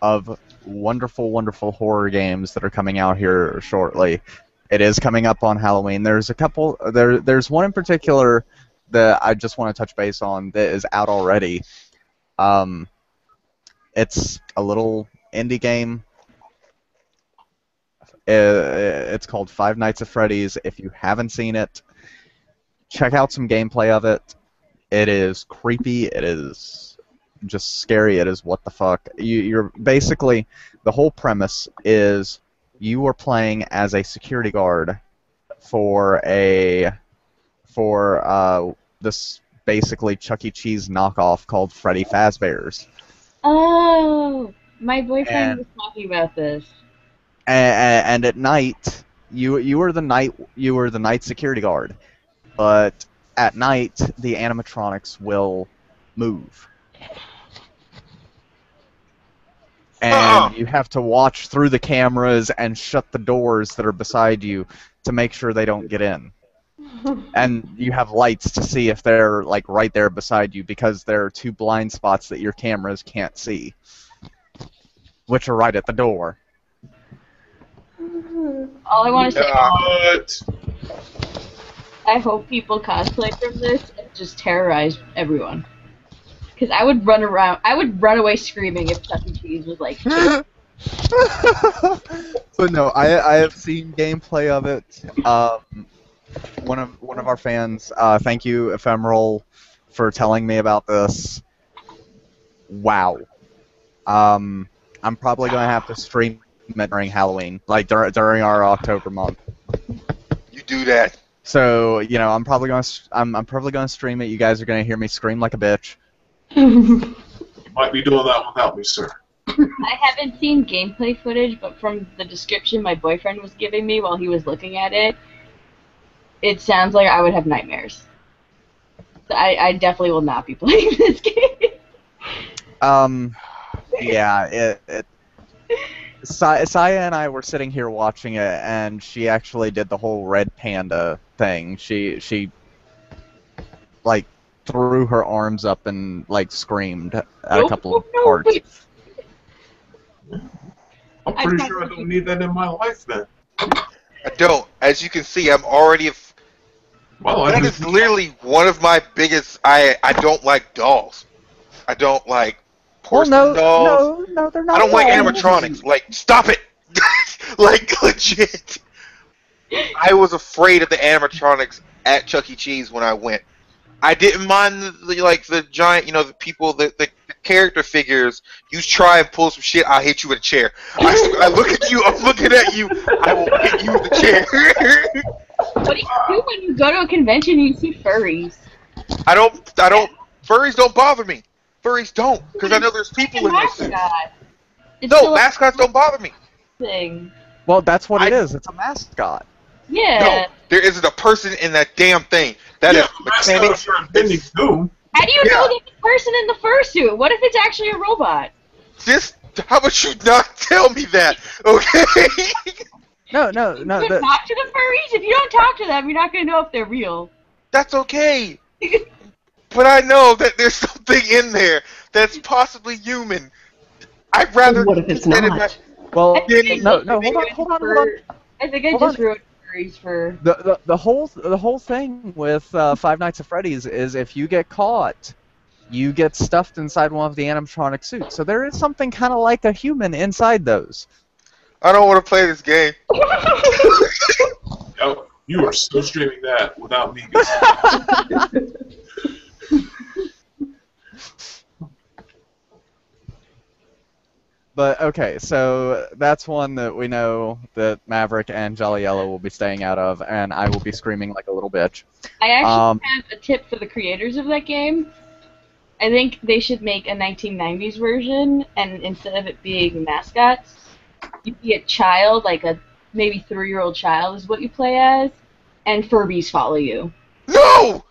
of wonderful, wonderful horror games that are coming out here shortly. It is coming up on Halloween. There's a couple. There's one in particular that I just want to touch base on that is out already. It's a little indie game. It's called Five Nights at Freddy's. If you haven't seen it, check out some gameplay of it. It is creepy. It is just scary. It is what the fuck. You're basically, the whole premise is you are playing as a security guard for this basically Chuck E. Cheese knockoff called Freddy Fazbear's. Oh, my boyfriend was talking about this. And at night, you were the night security guard, but at night the animatronics will move, and you have to watch through the cameras and shut the doors that are beside you to make sure they don't get in. And you have lights to see if they're like right there beside you, because there are two blind spots that your cameras can't see, which are right at the door. All I want to say What? I hope people cosplay from this and just terrorize everyone. Because I would run away screaming if Chuck E. Cheese was like. But no, I have seen gameplay of it. One of our fans, thank you, Ephemeral, for telling me about this. Wow. I'm probably gonna have to stream it during Halloween, like during our October month. You do that. So I'm probably gonna stream it. You guys are gonna hear me scream like a bitch. Might be doing that without me, sir. I haven't seen gameplay footage, but from the description my boyfriend was giving me while he was looking at it, it sounds like I would have nightmares. I definitely will not be playing this game. Yeah, Saya and I were sitting here watching it, and she actually did the whole red panda thing. She like threw her arms up and like screamed at a couple of parts. I'm pretty sure I don't need that in my life then. I don't. As you can see, I'm already. That is literally one of my biggest. I don't like dolls. I don't like porcelain dolls. No, they're not. I don't like animatronics. Like, stop it! Like, legit. I was afraid of the animatronics at Chuck E. Cheese when I went. I didn't mind the giant, the people, the character figures. You try and pull some shit, I'll hit you with a chair. I look at you, I'm looking at you, I will hit you with a chair. What do you do when you go to a convention and you see furries? Furries don't bother me. Furries don't, because I know there's people in this. No, mascots don't bother me. Thing. Well, that's what it is. It's a mascot. Yeah. No, there isn't a person in that damn thing. That is mechanics. How do you know there's a person in the fursuit? What if it's actually a robot? How about you not tell me that, okay? No. You talk to the furries? If you don't talk to them, you're not going to know if they're real. That's okay. But I know that there's something in there that's possibly human. I'd rather. What if it's not? Well, no. Hold on. I think I just ruined furries for. The whole thing with Five Nights at Freddy's is if you get caught, you get stuffed inside one of the animatronic suits. So there is something kind of like a human inside those. I don't want to play this game. Oh, you are still streaming that without me. But okay, so that's one that we know that Maverick and Jolly Yellow will be staying out of, and I will be screaming like a little bitch. I actually have a tip for the creators of that game. I think they should make a 1990s version, and instead of it being mascots, you be a child, like a maybe 3-year-old child is what you play as, and Furbies follow you. No!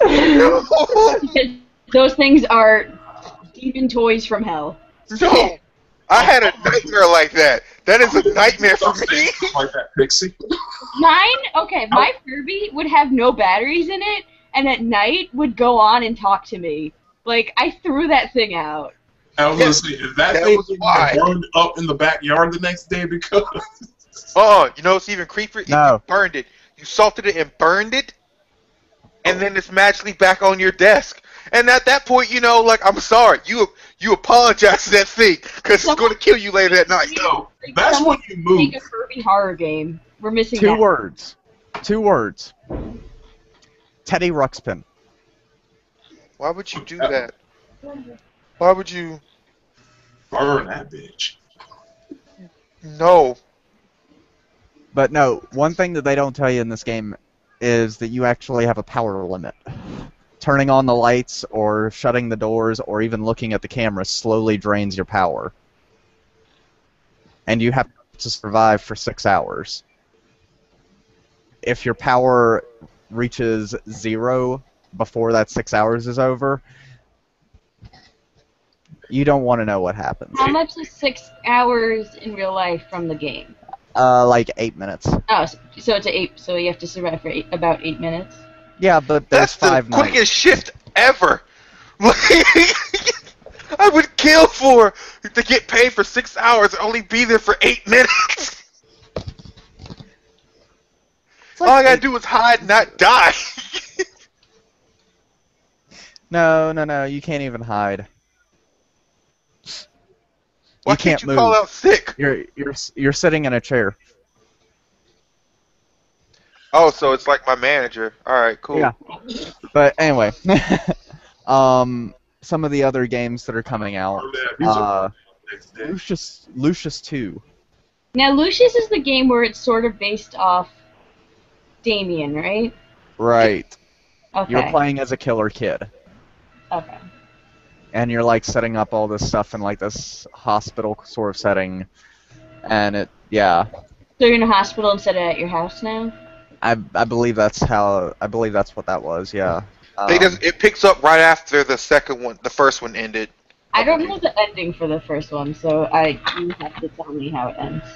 No! Because those things are demon toys from hell. No! I had a nightmare like that. That is a nightmare for me. Like that, Pixie. My Furby would have no batteries in it, and at night would go on and talk to me. Like, I threw that thing out. I was going to say, if that thing burned up in the backyard the next day because... Oh, you know what's even creepier? No. You burned it. You salted it and burned it, and then it's magically back on your desk. And at that point, you know, like, I'm sorry, you apologize to that thing because it's going to kill you later that night. No, that's when you move. Make a Kirby horror game. We're missing Two that. words. 2 words. Teddy Ruxpin. Why would you do that? Why would you? Burn that bitch. No. But no, one thing that they don't tell you in this game is that you actually have a power limit. Turning on the lights or shutting the doors or even looking at the camera slowly drains your power. And you have to survive for 6 hours. If your power reaches 0 before that 6 hours is over, you don't want to know what happens. How much is 6 hours in real life from the game? Like 8 minutes. Oh, so it's 8. So you have to survive for about 8 minutes. Yeah, but there's That's the 5 nights. quickest shift ever. I would kill to get paid for 6 hours and only be there for 8 minutes. Like All I gotta do is hide and not die. No, you can't even hide. Why You can't can't you call move. out sick? You're sitting in a chair. Oh, so it's like my manager. All right, cool. Yeah. But anyway, some of the other games that are coming out. Next day. Lucius 2. Now, Lucius is the game where it's sort of based off Damien, right? Right. Okay. You're playing as a killer kid. Okay. And you're like setting up all this stuff in like this hospital sort of setting. And yeah. So you're in a hospital instead of at your house now? I believe that's what that was, yeah. It picks up right after the first one ended. I don't know the ending for the first one, so you have to tell me how it ends.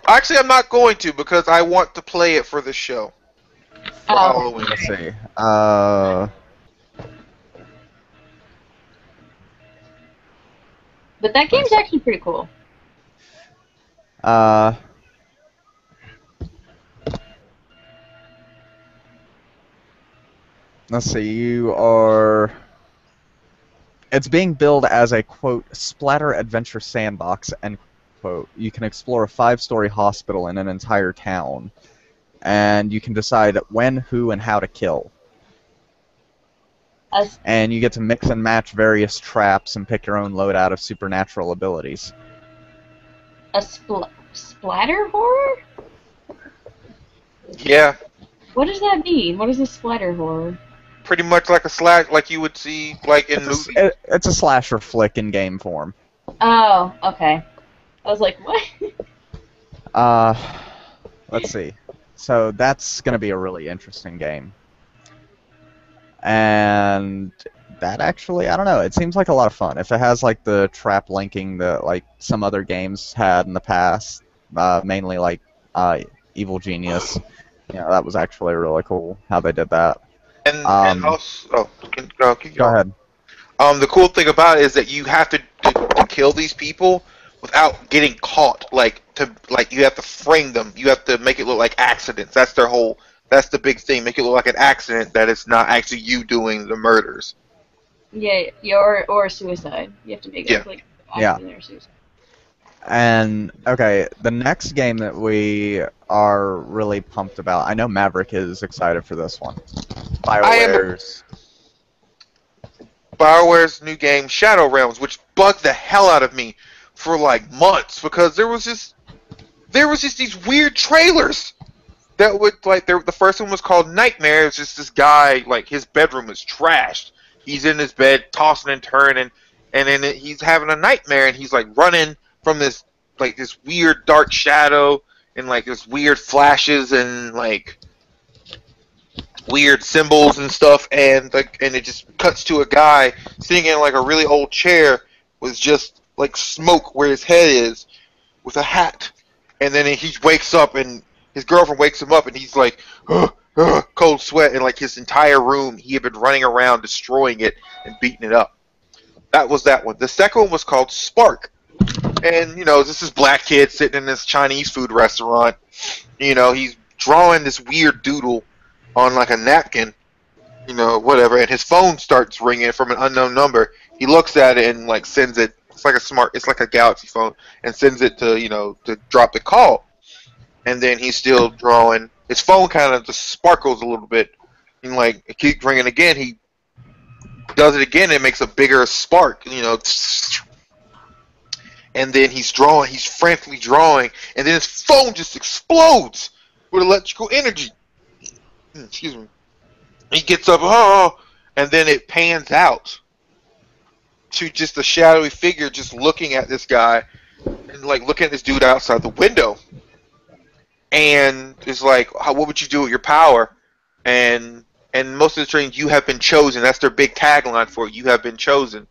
Actually, I'm not going to because I want to play it for the show. For Halloween. Let's see. But that game's actually pretty cool. Let's see, it's being billed as a, quote, splatter adventure sandbox, end quote. You can explore a 5-story hospital in an entire town, and you can decide when, who, and how to kill. And you get to mix and match various traps and pick your own loadout of supernatural abilities. A splatter horror? Yeah. What does that mean? What is a splatter horror? Pretty much like a slash, like you would see like in movies. It's a slasher flick in game form. Oh, okay. I was like, what? Let's see. So that's going to be a really interesting game. And that actually, I don't know, it seems like a lot of fun. If it has like the trap linking that like some other games had in the past, mainly like Evil Genius, that was actually really cool how they did that. And also, keep Go going. ahead. The cool thing about it is that you have to kill these people without getting caught. Like you have to frame them. You have to make it look like accidents. That's the big thing. Make it look like an accident that it's not actually you doing the murders. Yeah, or suicide. You have to make it look like accident or suicide. And, okay, the next game that we are really pumped about, I know Maverick is excited for this one. BioWare's new game, Shadow Realms, which bugged the hell out of me for like months because there was just these weird trailers that would the first one was called Nightmare. It's just this guy, like his bedroom is trashed. He's in his bed tossing and turning, and then he's having a nightmare and he's like running from this weird dark shadow and like this weird flashes and like weird symbols and stuff, and it just cuts to a guy sitting in like a really old chair with just like smoke where his head is with a hat, and then he wakes up and his girlfriend wakes him up and he's like cold sweat, and like his entire room he had been running around destroying it and beating it up. That was that one. The second one was called Spark. And, this is black kid sitting in this Chinese food restaurant. He's drawing this weird doodle on, like, a napkin. whatever, and his phone starts ringing from an unknown number. He looks at it and like sends it. It's like a Galaxy phone, and sends it to to drop the call. And then he's still drawing. His phone kind of just sparkles a little bit, and like it keeps ringing again. He does it again. It makes a bigger spark, and then he's drawing. He's frantically drawing, and then his phone just explodes with electrical energy. Excuse me. He gets up, and then it pans out to just a shadowy figure just looking at this guy and like looking at this dude outside the window. And it's like, what would you do with your power? And most of the trains, you have been chosen. That's their big tagline for it. You have been chosen.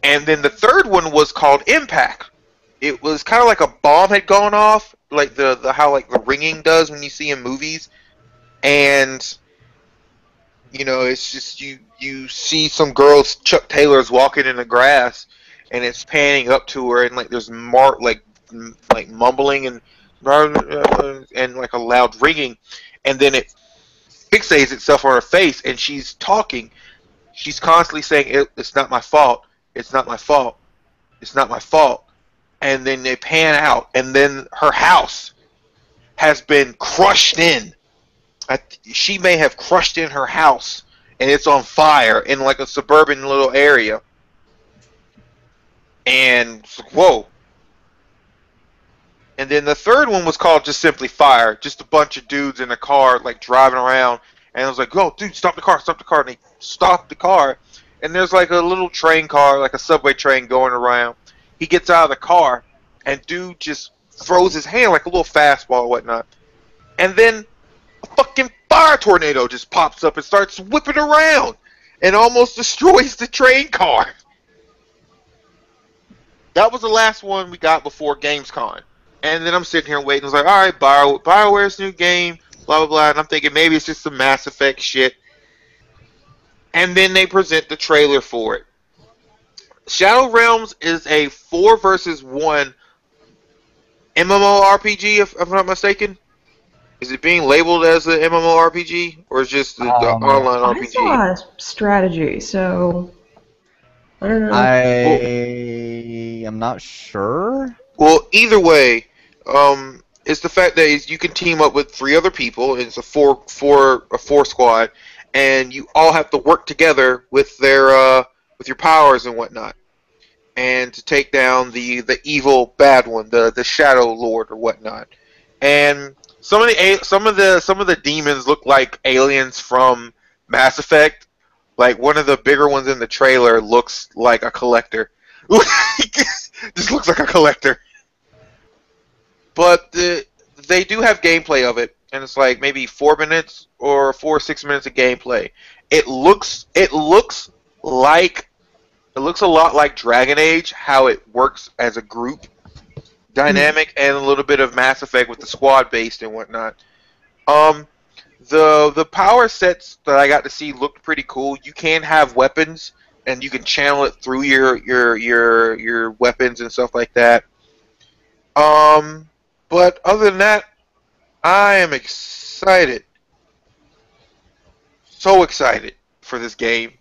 And then the third one was called Impact. It was kind of like a bomb had gone off, like how like the ringing does when you see in movies. And it's just you see some girls, Chuck Taylor's walking in the grass, and it's panning up to her, and like there's like mumbling and like a loud ringing, and then it fixates itself on her face, and she's talking. She's constantly saying, "It's not my fault. It's not my fault. It's not my fault." And then they pan out, and then her house has been crushed in. She may have crushed in her house, and it's on fire in like a suburban little area. And it's like, whoa. And then the third one was called just simply Fire. Just a bunch of dudes in a car like driving around, and I was like, "Go, dude, stop the car, stop the car!" And they stopped the car, and there's like a little train car, like a subway train going around. He gets out of the car, and dude just throws his hand like a little fastball or whatnot, and then a fucking fire tornado just pops up and starts whipping around and almost destroys the train car. That was the last one we got before Gamescom. And then I'm sitting here waiting. I was like, all right, BioWare's new game, blah, blah, blah. And I'm thinking maybe it's just some Mass Effect shit. And then they present the trailer for it. Shadow Realms is a 4 versus 1 MMORPG, if I'm not mistaken. Is it being labeled as an MMORPG, or is it just the online RPG? I saw a strategy, so I don't know. I am not sure. Well, either way, it's the fact that you can team up with 3 other people. It's a four squad, and you all have to work together with your powers and whatnot, and to take down the evil bad one, the Shadow Lord or whatnot. And some of the demons look like aliens from Mass Effect. Like one of the bigger ones in the trailer looks like a collector. Just looks like a collector. But they do have gameplay of it, and it's like maybe 4 minutes or 4 or 6 minutes of gameplay. It looks a lot like Dragon Age, how it works as a group dynamic, and a little bit of Mass Effect with the squad based and whatnot. The power sets that I got to see looked pretty cool. You can have weapons, and you can channel it through your weapons and stuff like that. But other than that, I am excited. So excited for this game.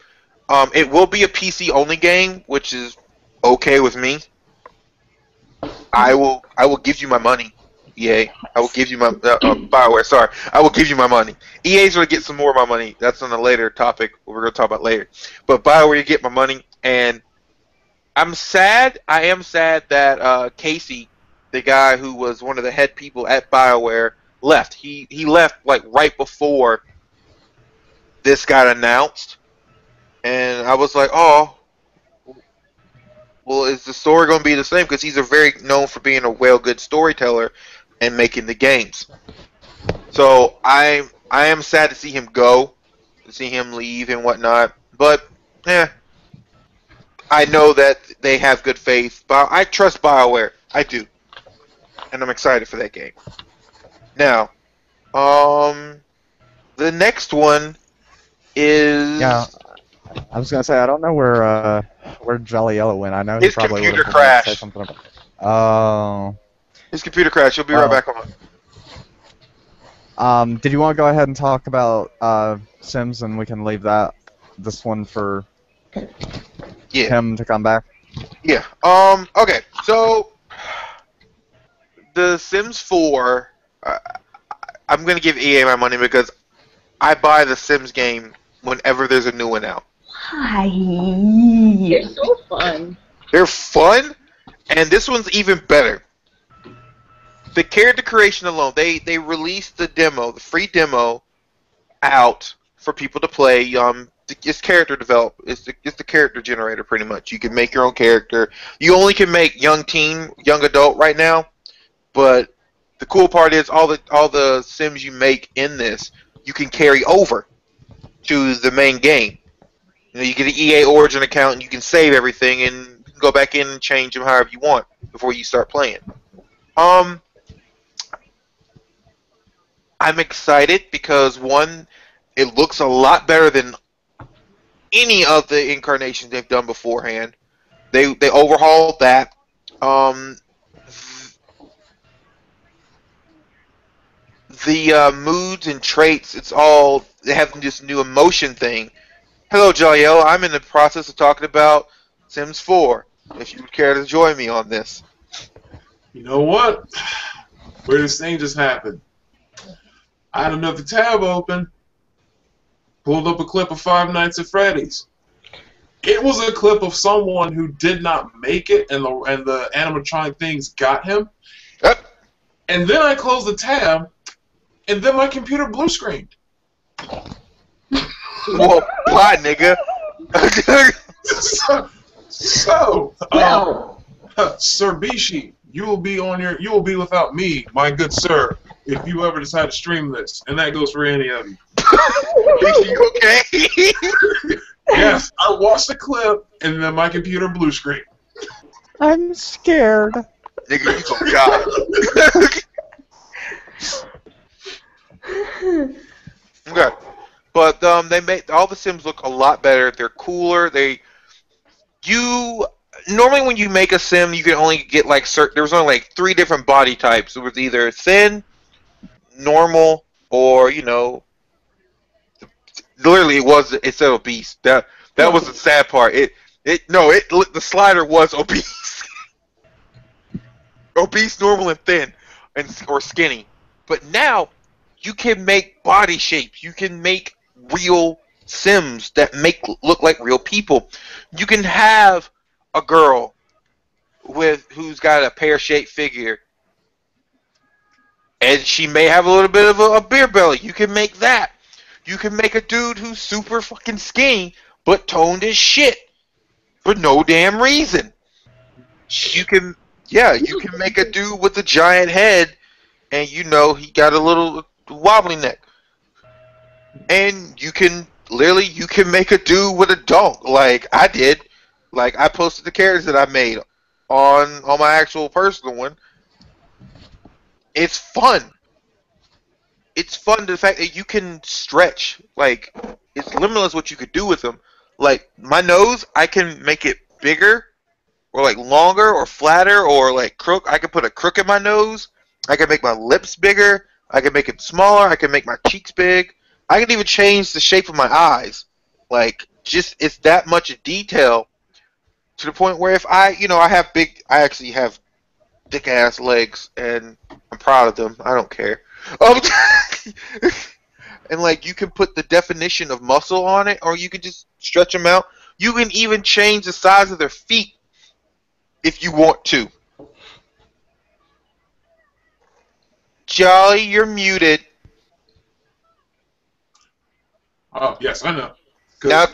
It will be a PC only game, which is okay with me. I will give you my money, EA. I will give you my BioWare. Sorry, I will give you my money. EA's gonna get some more of my money. That's on a later topic we're gonna talk about later. But BioWare, you get my money, and I'm sad. I am sad that Casey, the guy who was one of the head people at BioWare, left. He left like right before this got announced, and I was like, oh. Well, is the story going to be the same? Because he's very known for being a good storyteller and making the games. So I am sad to see him go, to see him leave and whatnot. But I know that they have good faith. But I trust BioWare. I do, and I'm excited for that game. Now, the next one is. Yeah. I was gonna say I don't know where Jolly Yellow went. I know he his probably computer would have said crashed. something about. His computer crashed. He'll be right back on. Did you want to go ahead and talk about Sims, and we can leave this one for Yeah. him to come back? Yeah. Okay. So, The Sims 4. I'm gonna give EA my money because I buy the Sims game whenever there's a new one out. They're so fun. They're fun, and this one's even better. The character creation alone, they released the demo, the free demo, out for people to play. It's character develop. It's the character generator pretty much. You can make your own character. You only can make young teen, young adult right now, but the cool part is all the Sims you make in this you can carry over to the main game. You get an EA Origin account and you can save everything and go back in and change them however you want before you start playing. I'm excited because one, it looks a lot better than any of the incarnations they've done beforehand. They overhauled that. The moods and traits, they have this new emotion thing. Hello, Jaleo. I'm in the process of talking about Sims 4. If you would care to join me on this. You know what? Weirdest thing just happened. I had another tab open. Pulled up a clip of Five Nights at Freddy's. It was a clip of someone who did not make it, and the animatronic things got him. Yep. And then I closed the tab, and then my computer blue screened. Well, bye, nigga. Sir Bishi, you will be without me, my good sir, if you ever decide to stream this, and that goes for any of you. You okay? Yes, I watched the clip, and then my computer blue screen. I'm scared. Nigga, you gonna die. Okay. But they make all the Sims look a lot better. They're cooler. Normally when you make a Sim, you can only get like there was only like 3 different body types. It was either thin, normal, or literally it said obese. That was the sad part. The slider was obese, obese, normal, and thin, or skinny. But now you can make body shapes. You can make real Sims that look like real people. You can have a girl who's got a pear-shaped figure, and she may have a little bit of a beer belly. You can make that. You can make a dude who's super fucking skinny but toned as shit for no damn reason. You can make a dude with a giant head, and he got a little wobbly neck. And you can make a dude with a donk, like I did. Like I posted the characters that I made on my actual personal one. It's fun. It's fun the fact that you can stretch. Like it's limitless what you could do with them. Like my nose, I can make it bigger, or like longer, or flatter, or like crook. I can put a crook in my nose. I can make my lips bigger. I can make it smaller. I can make my cheeks big. I can even change the shape of my eyes. Like, it's that much detail to the point where if I actually have thick ass legs, and I'm proud of them. I don't care. And like, you can put the definition of muscle on it, or you can just stretch them out. You can even change the size of their feet if you want to. Jolly, you're muted. Oh, yes, I know. Now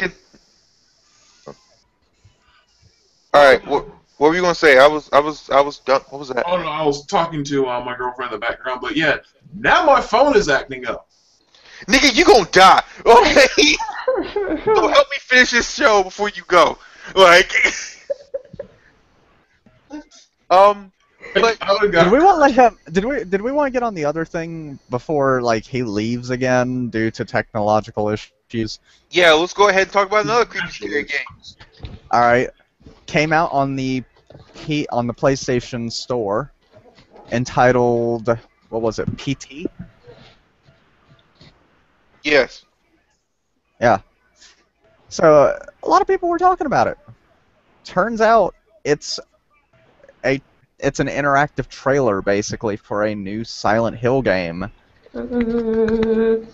all right, what were you gonna say? I was done. What was that? Oh no, I was talking to my girlfriend in the background, but yeah, now my phone is acting up. Nigga, you gonna die. Okay. So help me finish this show before you go. Like, but did we want to let him? Did we want to get on the other thing before he leaves again due to technological issues? Yeah, let's go ahead and talk about another creepy scary game. All right, came out on the PlayStation Store, entitled, what was it, PT? Yes. Yeah. So a lot of people were talking about it. Turns out it's a it's an interactive trailer basically for a new Silent Hill game that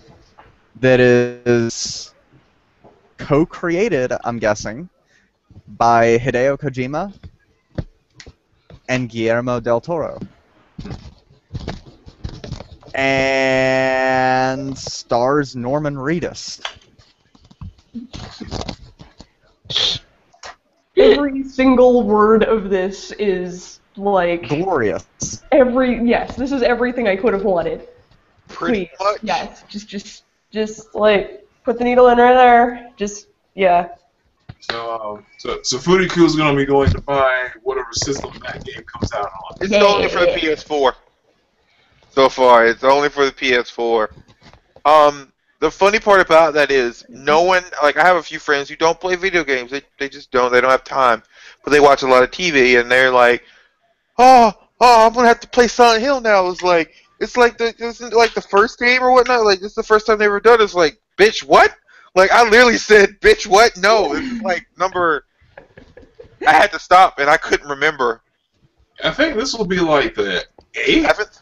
is co-created, I'm guessing, by Hideo Kojima and Guillermo del Toro. And stars Norman Reedus. Every single word of this is like Glorious. yes, this is everything I could have wanted. Pretty Please, much. yes, just like put the needle in right there. Just yeah. So Furiku's gonna be going to buy whatever system that game comes out on. It's only for the PS4. So far, it's only for the PS4. The funny part about that is no one, like I have a few friends who don't play video games. They just don't. They don't have time. But they watch a lot of TV and they're like, I'm gonna have to play Silent Hill now. It's like isn't like the first game or whatnot. Like it's the first time they ever done it. It's like, bitch, what? Like I literally said, bitch, what? No, it's like number. I had to stop and I couldn't remember. I think this will be like the 8th.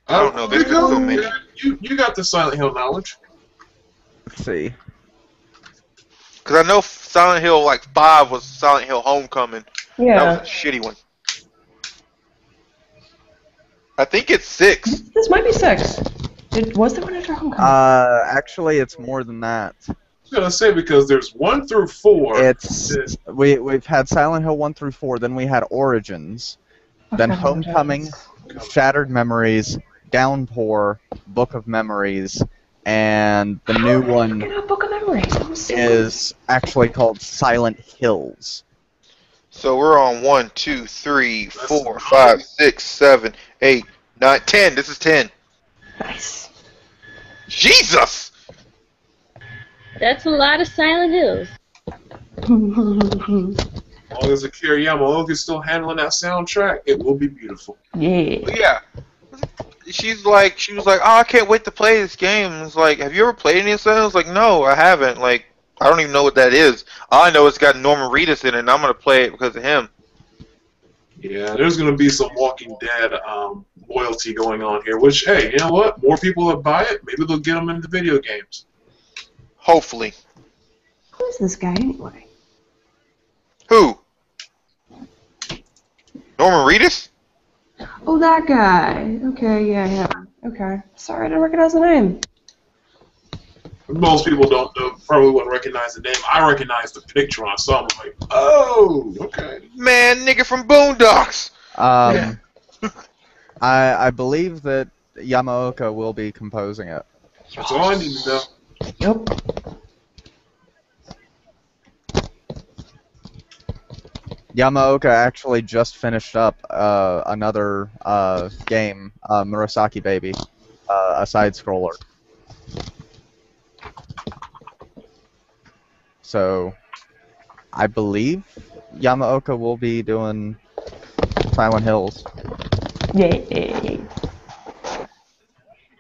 I don't know. There's been so many. You got the Silent Hill knowledge. Let's see. Because I know Silent Hill like 5 was Silent Hill Homecoming. Yeah. That was a shitty one. I think it's 6. This might be 6. Was there one after Homecoming? Actually, it's more than that. I was gonna say because there's 1 through 4. We've had Silent Hill 1 through 4, then we had Origins, then Homecoming, Shattered Memories, Downpour, Book of Memories, and the new one Book of Memories. is actually called Silent Hills. So we're on 1, 2, 3, 4, 5, 6, 7, 8, 9, 10. This is 10. Nice. Jesus! That's a lot of Silent Hills. As long as Akira Yamaoka is still handling that soundtrack, it will be beautiful. Yeah. But yeah. She was like, oh, I can't wait to play this game. It's like, have you ever played any of this? I was like, no, I haven't. Like, I don't even know what that is. All I know it's got Norman Reedus in it, and I'm gonna play it because of him. Yeah, there's gonna be some Walking Dead loyalty going on here. Which, hey, you know what? More people that buy it, maybe they'll get them into video games. Hopefully. Who's this guy anyway? Who? Norman Reedus? Oh, that guy. Okay, yeah. Okay. Sorry, I didn't recognize the name. Most people don't know, probably wouldn't recognize the name. I recognize the picture when I saw him. I'm like, oh, okay. Man, nigga from Boondocks. I believe that Yamaoka will be composing it. That's all I need to know. Yep. Yamaoka actually just finished up another game, Murasaki Baby, a side-scroller. So, I believe Yamaoka will be doing Silent Hills. Yay.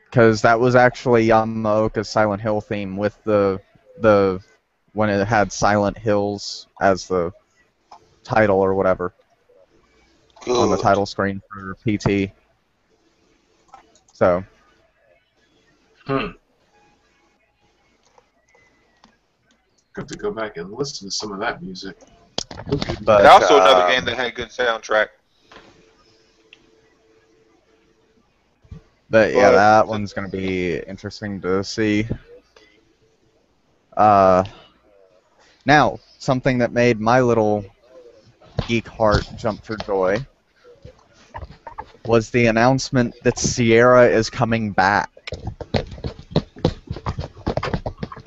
Because that was actually Yamaoka's Silent Hill theme with the when it had Silent Hills as the title or whatever on the title screen for PT. So. Have to go back and listen to some of that music. But also another game that had good soundtrack. But yeah, that one's gonna be interesting to see. Now, something that made my little geek heart jump for joy was the announcement that Sierra is coming back.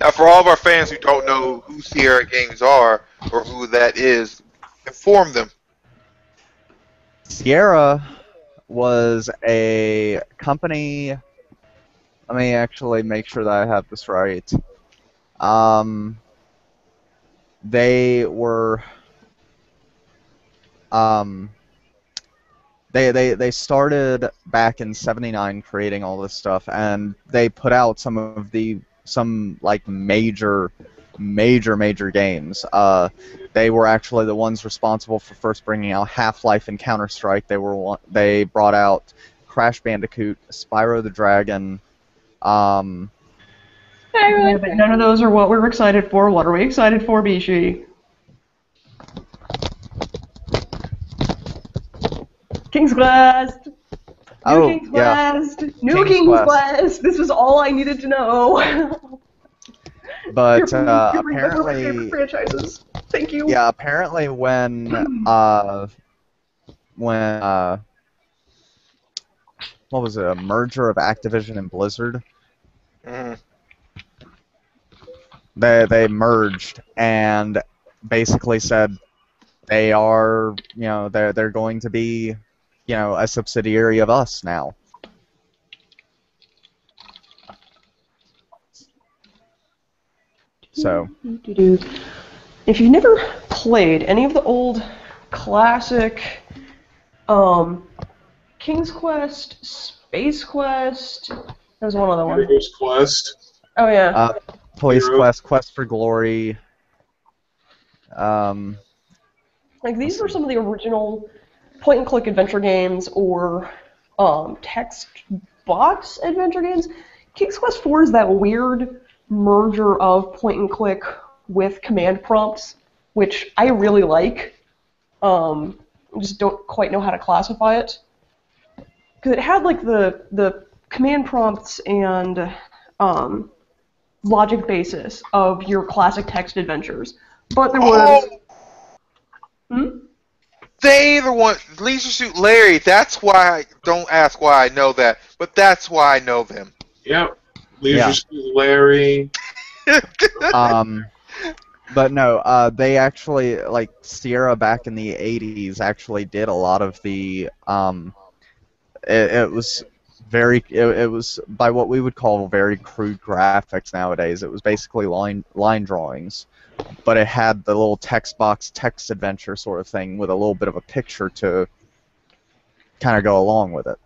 Now, for all of our fans who don't know who Sierra Games are or who that is, inform them. Sierra was a company. Let me actually make sure that I have this right. They were They started back in '79 creating all this stuff, and they put out some like major games. They were actually the ones responsible for first bringing out Half-Life and Counter-Strike. They brought out Crash Bandicoot, Spyro the Dragon. Yeah, but none of those are what we're excited for. What are we excited for, Bishi? King's Quest! New King's Yeah, Quest! New King's King's Quest. Quest! This was all I needed to know. But You're bringing back one of my favorite apparently, franchises. Thank you. yeah, apparently when what was it, a merger of Activision and Blizzard? Mhm. They merged and basically said they're going to be, a subsidiary of us now. So If you've never played any of the old classic King's Quest, Space Quest, there's one other one. Heroes Quest. Oh yeah. Police Hero. Quest, Quest for Glory. Like these were some of the original point-and-click adventure games or text box adventure games. King's Quest IV is that weird merger of point-and-click with command prompts, which I really like. I just don't quite know how to classify it. Because it had like the command prompts and logic basis of your classic text adventures. But there was... They the one, Leisure Suit Larry. That's why. Don't ask why I know that, but that's why I know them. Yep. Leisure Yeah. Suit Larry. But no, they actually, like, Sierra back in the 80s actually did a lot of the, it was it was by what we would call very crude graphics nowadays. It was basically line drawings, but it had the little text box text adventure sort of thing with a little bit of a picture to kind of go along with it.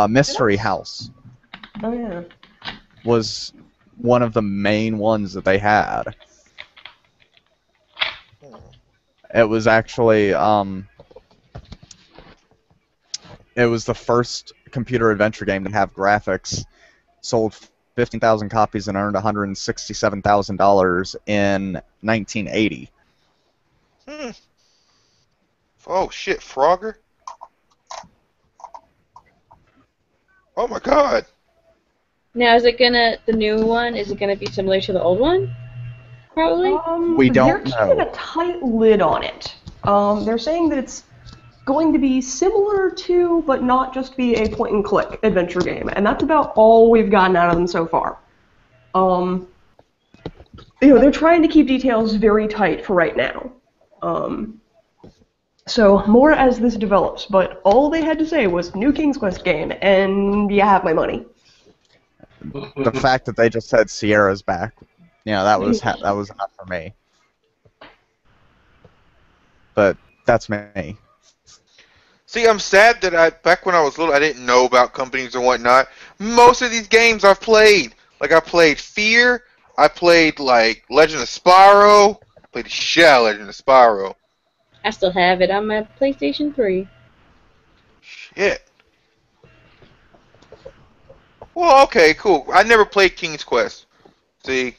Mystery House Oh yeah. was one of the main ones that they had. It was actually it was the first computer adventure game to have graphics. Sold 15,000 copies and earned $167,000 in 1980. Oh shit, Frogger. Oh my god. Now, the new one, is it gonna be similar to the old one? Probably. We don't They're keeping know. a tight lid on it. They're saying that it's going to be similar to, but not just be a point-and-click adventure game, and that's about all we've gotten out of them so far. They're trying to keep details very tight for right now. So more as this develops, but all they had to say was new King's Quest game, and you have my money. The fact that they just said Sierra's back, that was enough for me. But that's me. See, I'm sad that back when I was little, I didn't know about companies and whatnot. Most of these games I've played. Like, I played Fear. I played, like, Legend of Spyro. I played the shit out of Legend of Spyro. I still have it on my PlayStation 3. Shit. Well, okay, cool. I never played King's Quest. See?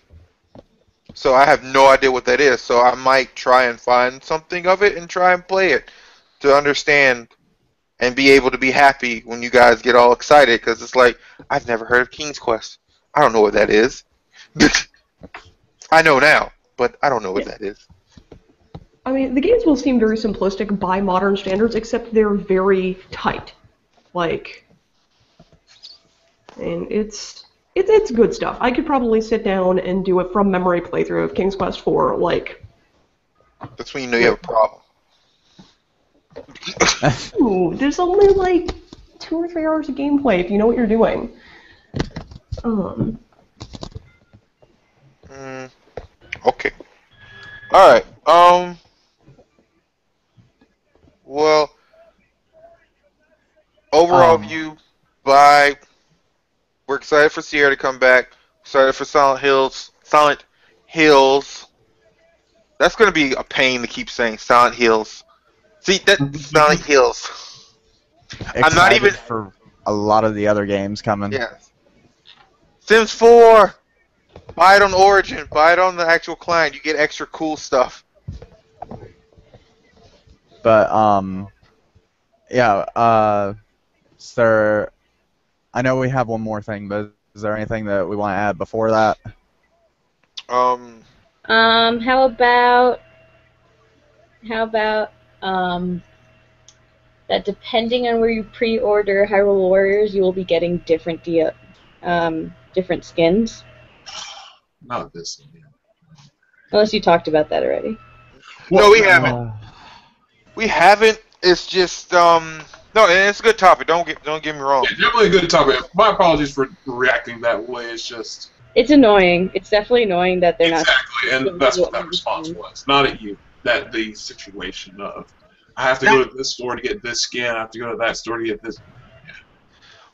So I have no idea what that is. So I might try and find something of it and try and play it to understand and be able to be happy when you guys get all excited, because it's like, I've never heard of King's Quest. I don't know what that is. I know now, but I don't know what that is. I mean, the games will seem very simplistic by modern standards, except they're very tight. Like, and it's good stuff. I could probably sit down and do a from memory playthrough of King's Quest IV, like... That's when you know you have a problem. Ooh, there's only like 2 or 3 hours of gameplay if you know what you're doing. Okay. Alright, well, overall view, we're excited for Sierra to come back. Excited for Silent Hills. Silent Hills. That's going to be a pain to keep saying Silent Hills. See, that Silent Hills. I'm not even for a lot of the other games coming. Yeah. Sims 4. Buy it on Origin. Buy it on the actual client. You get extra cool stuff. But yeah. Sir, I know we have one more thing, but is there anything that we want to add before that? How about that depending on where you pre-order Hyrule Warriors, you will be getting different different skins. Not this one. Unless you talked about that already. No, we haven't. We haven't. It's just no, and it's a good topic. Don't get me wrong. Yeah, definitely a good topic. My apologies for reacting that way. It's just it's annoying. It's definitely annoying that they're not. Exactly, and that's what that response was. Not at you. That the situation of I have to go to this store to get this skin. I have to go to that store to get this.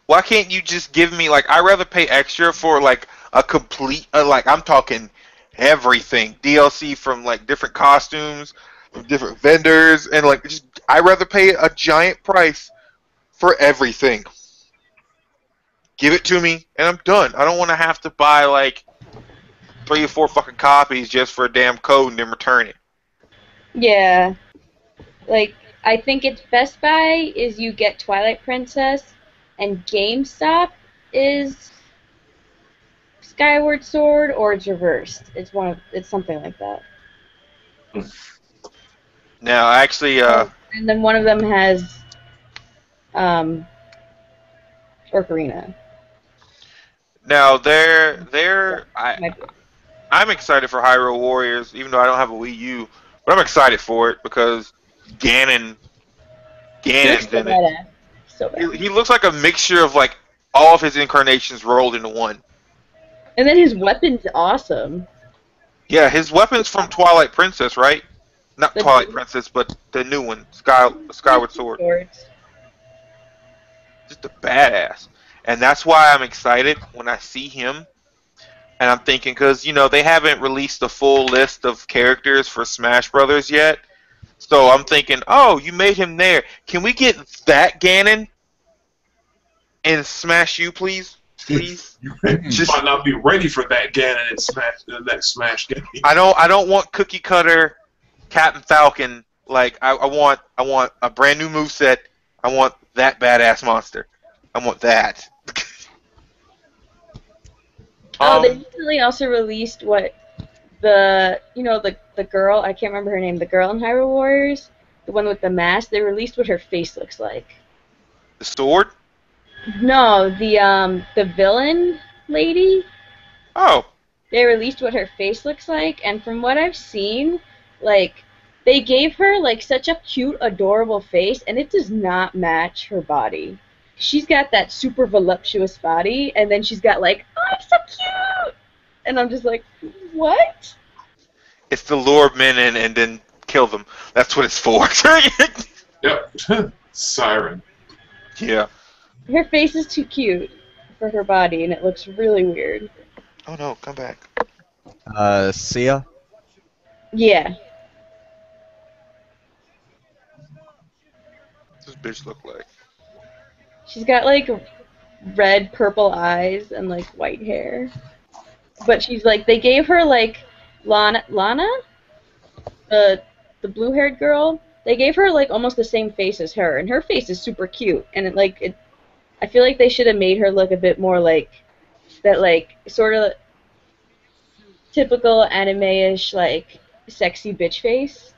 Why can't you just give me like I'd rather pay extra for like a complete like I'm talking everything DLC from like different costumes, from different vendors, and like just I'd rather pay a giant price for everything. Give it to me and I'm done. I don't want to have to buy like 3 or 4 fucking copies just for a damn code and then return it. Yeah, like I think it's Best Buy is you get Twilight Princess, and GameStop is Skyward Sword, or it's reversed. It's something like that. Now, actually, and then one of them has Ocarina. Now, I'm excited for Hyrule Warriors, even though I don't have a Wii U, but I'm excited for it because Ganon's in it. So bad. He looks like a mixture of like all of his incarnations rolled into one. And then his weapon's awesome. Yeah, his weapon's from Twilight Princess, right? Not Twilight Princess, but the new one, Skyward Sword. Just a badass. And that's why I'm excited when I see him. And I'm thinking, because, you know, they haven't released the full list of characters for Smash Brothers yet. So I'm thinking, oh, you made him there. Can we get that Ganon in Smash U, please? Please? You might not be ready for that Ganon in the next Smash game. I don't want cookie cutter Captain Falcon. Like I want a brand new moveset. I want that badass monster. I want that. They recently also released the girl, I can't remember her name, the girl in Hyrule Warriors, the one with the mask. They released what her face looks like. The sword? No, the villain lady. Oh. They released what her face looks like, and from what I've seen, like they gave her like such a cute, adorable face, and it does not match her body. She's got that super voluptuous body, and then she's got like, oh, I'm so cute, and I'm just like, what? It's to lure men in and then kill them. That's what it's for. Yep. Siren. Yeah. Her face is too cute for her body, and it looks really weird. Oh no, come back. Sia? Yeah. What's this bitch look like? She's got like red, purple eyes and like white hair. But she's like, they gave her like Lana, the blue-haired girl. They gave her like almost the same face as her, and her face is super cute. And I feel like they should have made her look a bit more like that, like sort of typical anime-ish like sexy bitch face.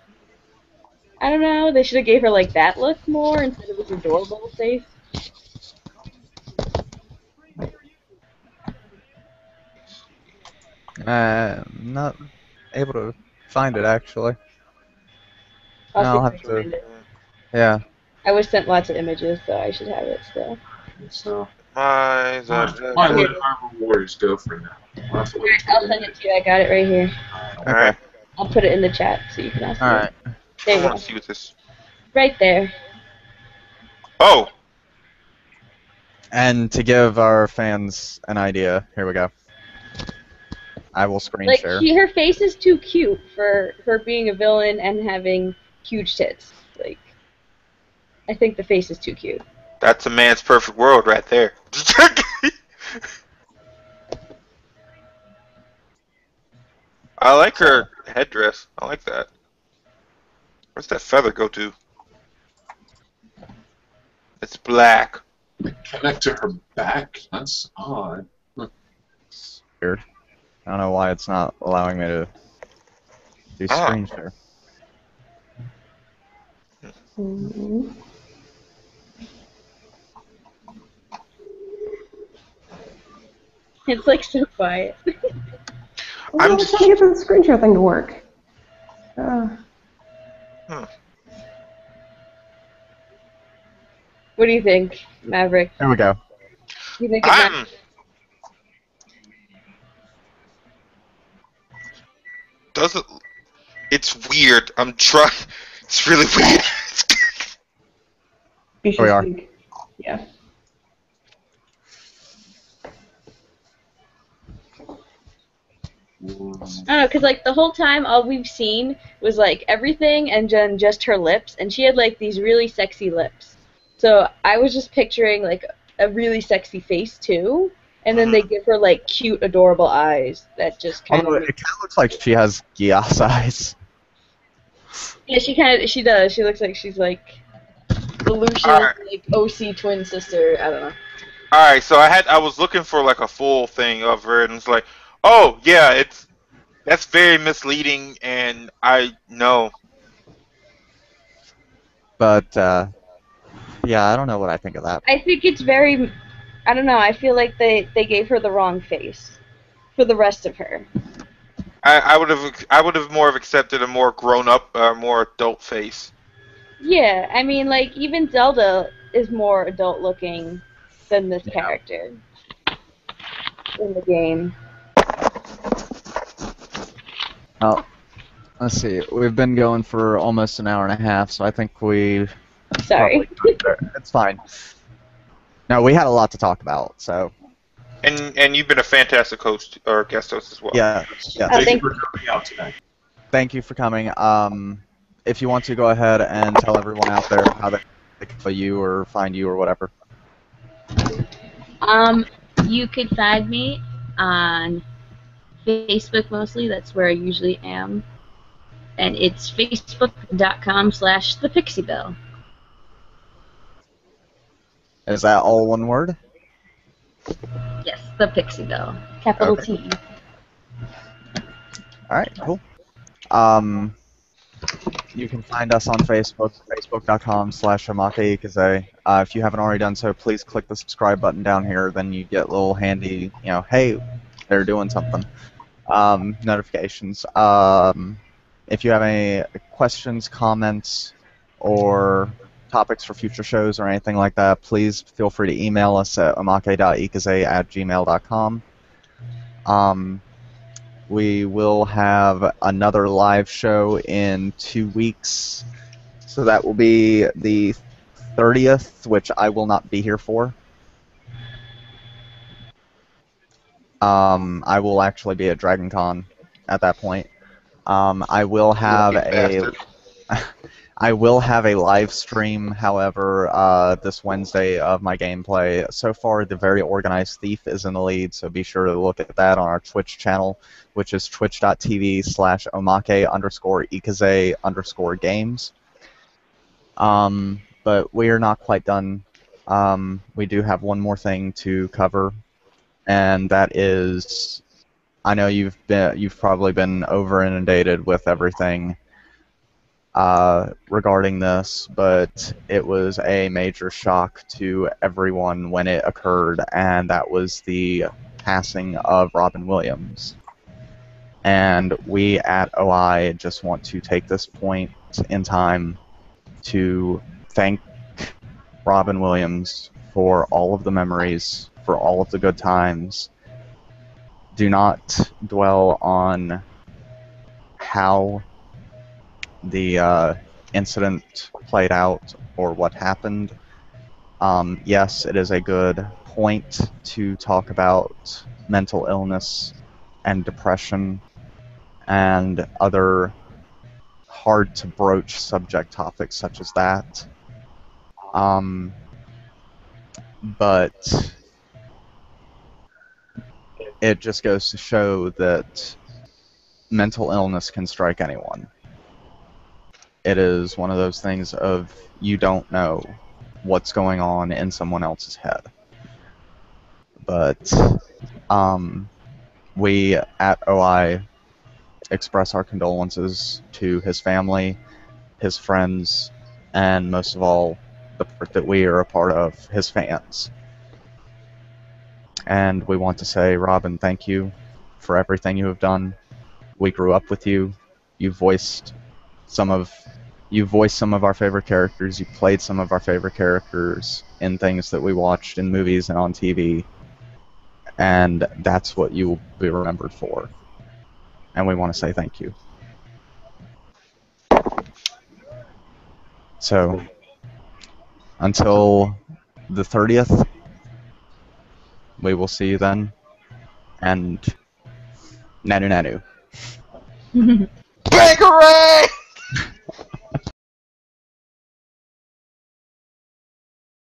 I don't know. They should have gave her like that look more instead of this adorable face. I'm not able to find it actually. I'll have to. Yeah. I was sent lots of images, so I should have it still. So My might let Hyrule Warriors go for now. I'll send it to you. I got it right here. Alright. I'll put it in the chat so you can ask me. Alright. There I you go. want to see what this. Right there. Oh! And to give our fans an idea, here we go. I will screen Like share. her face is too cute for her being a villain and having huge tits. Like, I think the face is too cute. That's a man's perfect world right there. I like her headdress. I like that. Where's that feather go to? It's black. Connect to her back? That's odd. It's weird. I don't know why it's not allowing me to do screen share. Mhm. It's like so quiet. I'm I'm just- trying to get the screen share thing to work. What do you think, Maverick? There we go. You think it's Doesn't. It's weird. I'm trying. It's really weird. Here we are. Yeah. I don't know, because like the whole time all we've seen was like everything and then just her lips, and she had like these really sexy lips. So I was just picturing like a really sexy face too, and then they give her like cute, adorable eyes that just kind Although of. it kind of looks like she has Gias eyes. Yeah, she does. She looks like she's like the Lucian Alright. like OC twin sister. I don't know. All right, so I was looking for like a full thing of her, and it's like, oh yeah, that's very misleading, and I know. But, yeah, I don't know what I think of that. I think it's very. I don't know. I feel like they gave her the wrong face for the rest of her. I would have more of accepted a more grown up, more adult face. Yeah, I mean, like, even Zelda is more adult looking than this character in the game. Oh, let's see. We've been going for almost an hour and a half, so I think we... Sorry. It's fine. No, we had a lot to talk about, so... And you've been a fantastic host or guest host as well. Yeah, yeah. I Thank think you for coming out tonight. Thank you for coming. If you want to go ahead and tell everyone out there how they can follow you or find you or whatever. you could find me on Facebook mostly. That's where I usually am. And it's facebook.com/thepixiebell. Is that all one word? Yes, the Pixie Bell. Capital Okay. T. Alright, cool. You can find us on Facebook, facebook.com/Omake Ikuze. If you haven't already done so, please click the subscribe button down here. Then you get little handy, hey, they're doing something. Notifications. If you have any questions, comments, or topics for future shows or anything like that, please feel free to email us at omake.ikuze@gmail.com. We will have another live show in 2 weeks, so that will be the 30th, which I will not be here for. I will actually be at Dragon Con at that point. I will have Lucky I will have a live stream, however, this Wednesday of my gameplay. So far, the Very Organized Thief is in the lead, so be sure to look at that on our Twitch channel, which is twitch.tv/omake_ikuze_games. But we are not quite done. We do have one more thing to cover, and that is, I know you've probably been over inundated with everything regarding this, but it was a major shock to everyone when it occurred, and that was the passing of Robin Williams. And we at OI just want to take this point in time to thank Robin Williams for all of the memories, for all of the good times. Do not dwell on how the incident played out or what happened. Yes, it is a good point to talk about mental illness and depression and other hard to broach subject topics such as that. But it just goes to show that mental illness can strike anyone. It is one of those things of you don't know what's going on in someone else's head. But we at OI express our condolences to his family, his friends, and most of all, the part that we are a part of, his fans. And we want to say, Robin, thank you for everything you have done. We grew up with you. You voiced some of our favorite characters. You played some of our favorite characters in things that we watched in movies and on TV. And that's what you will be remembered for. And we want to say thank you. So, until the 30th, we will see you then. And Nanu Nanu. Banga-recap!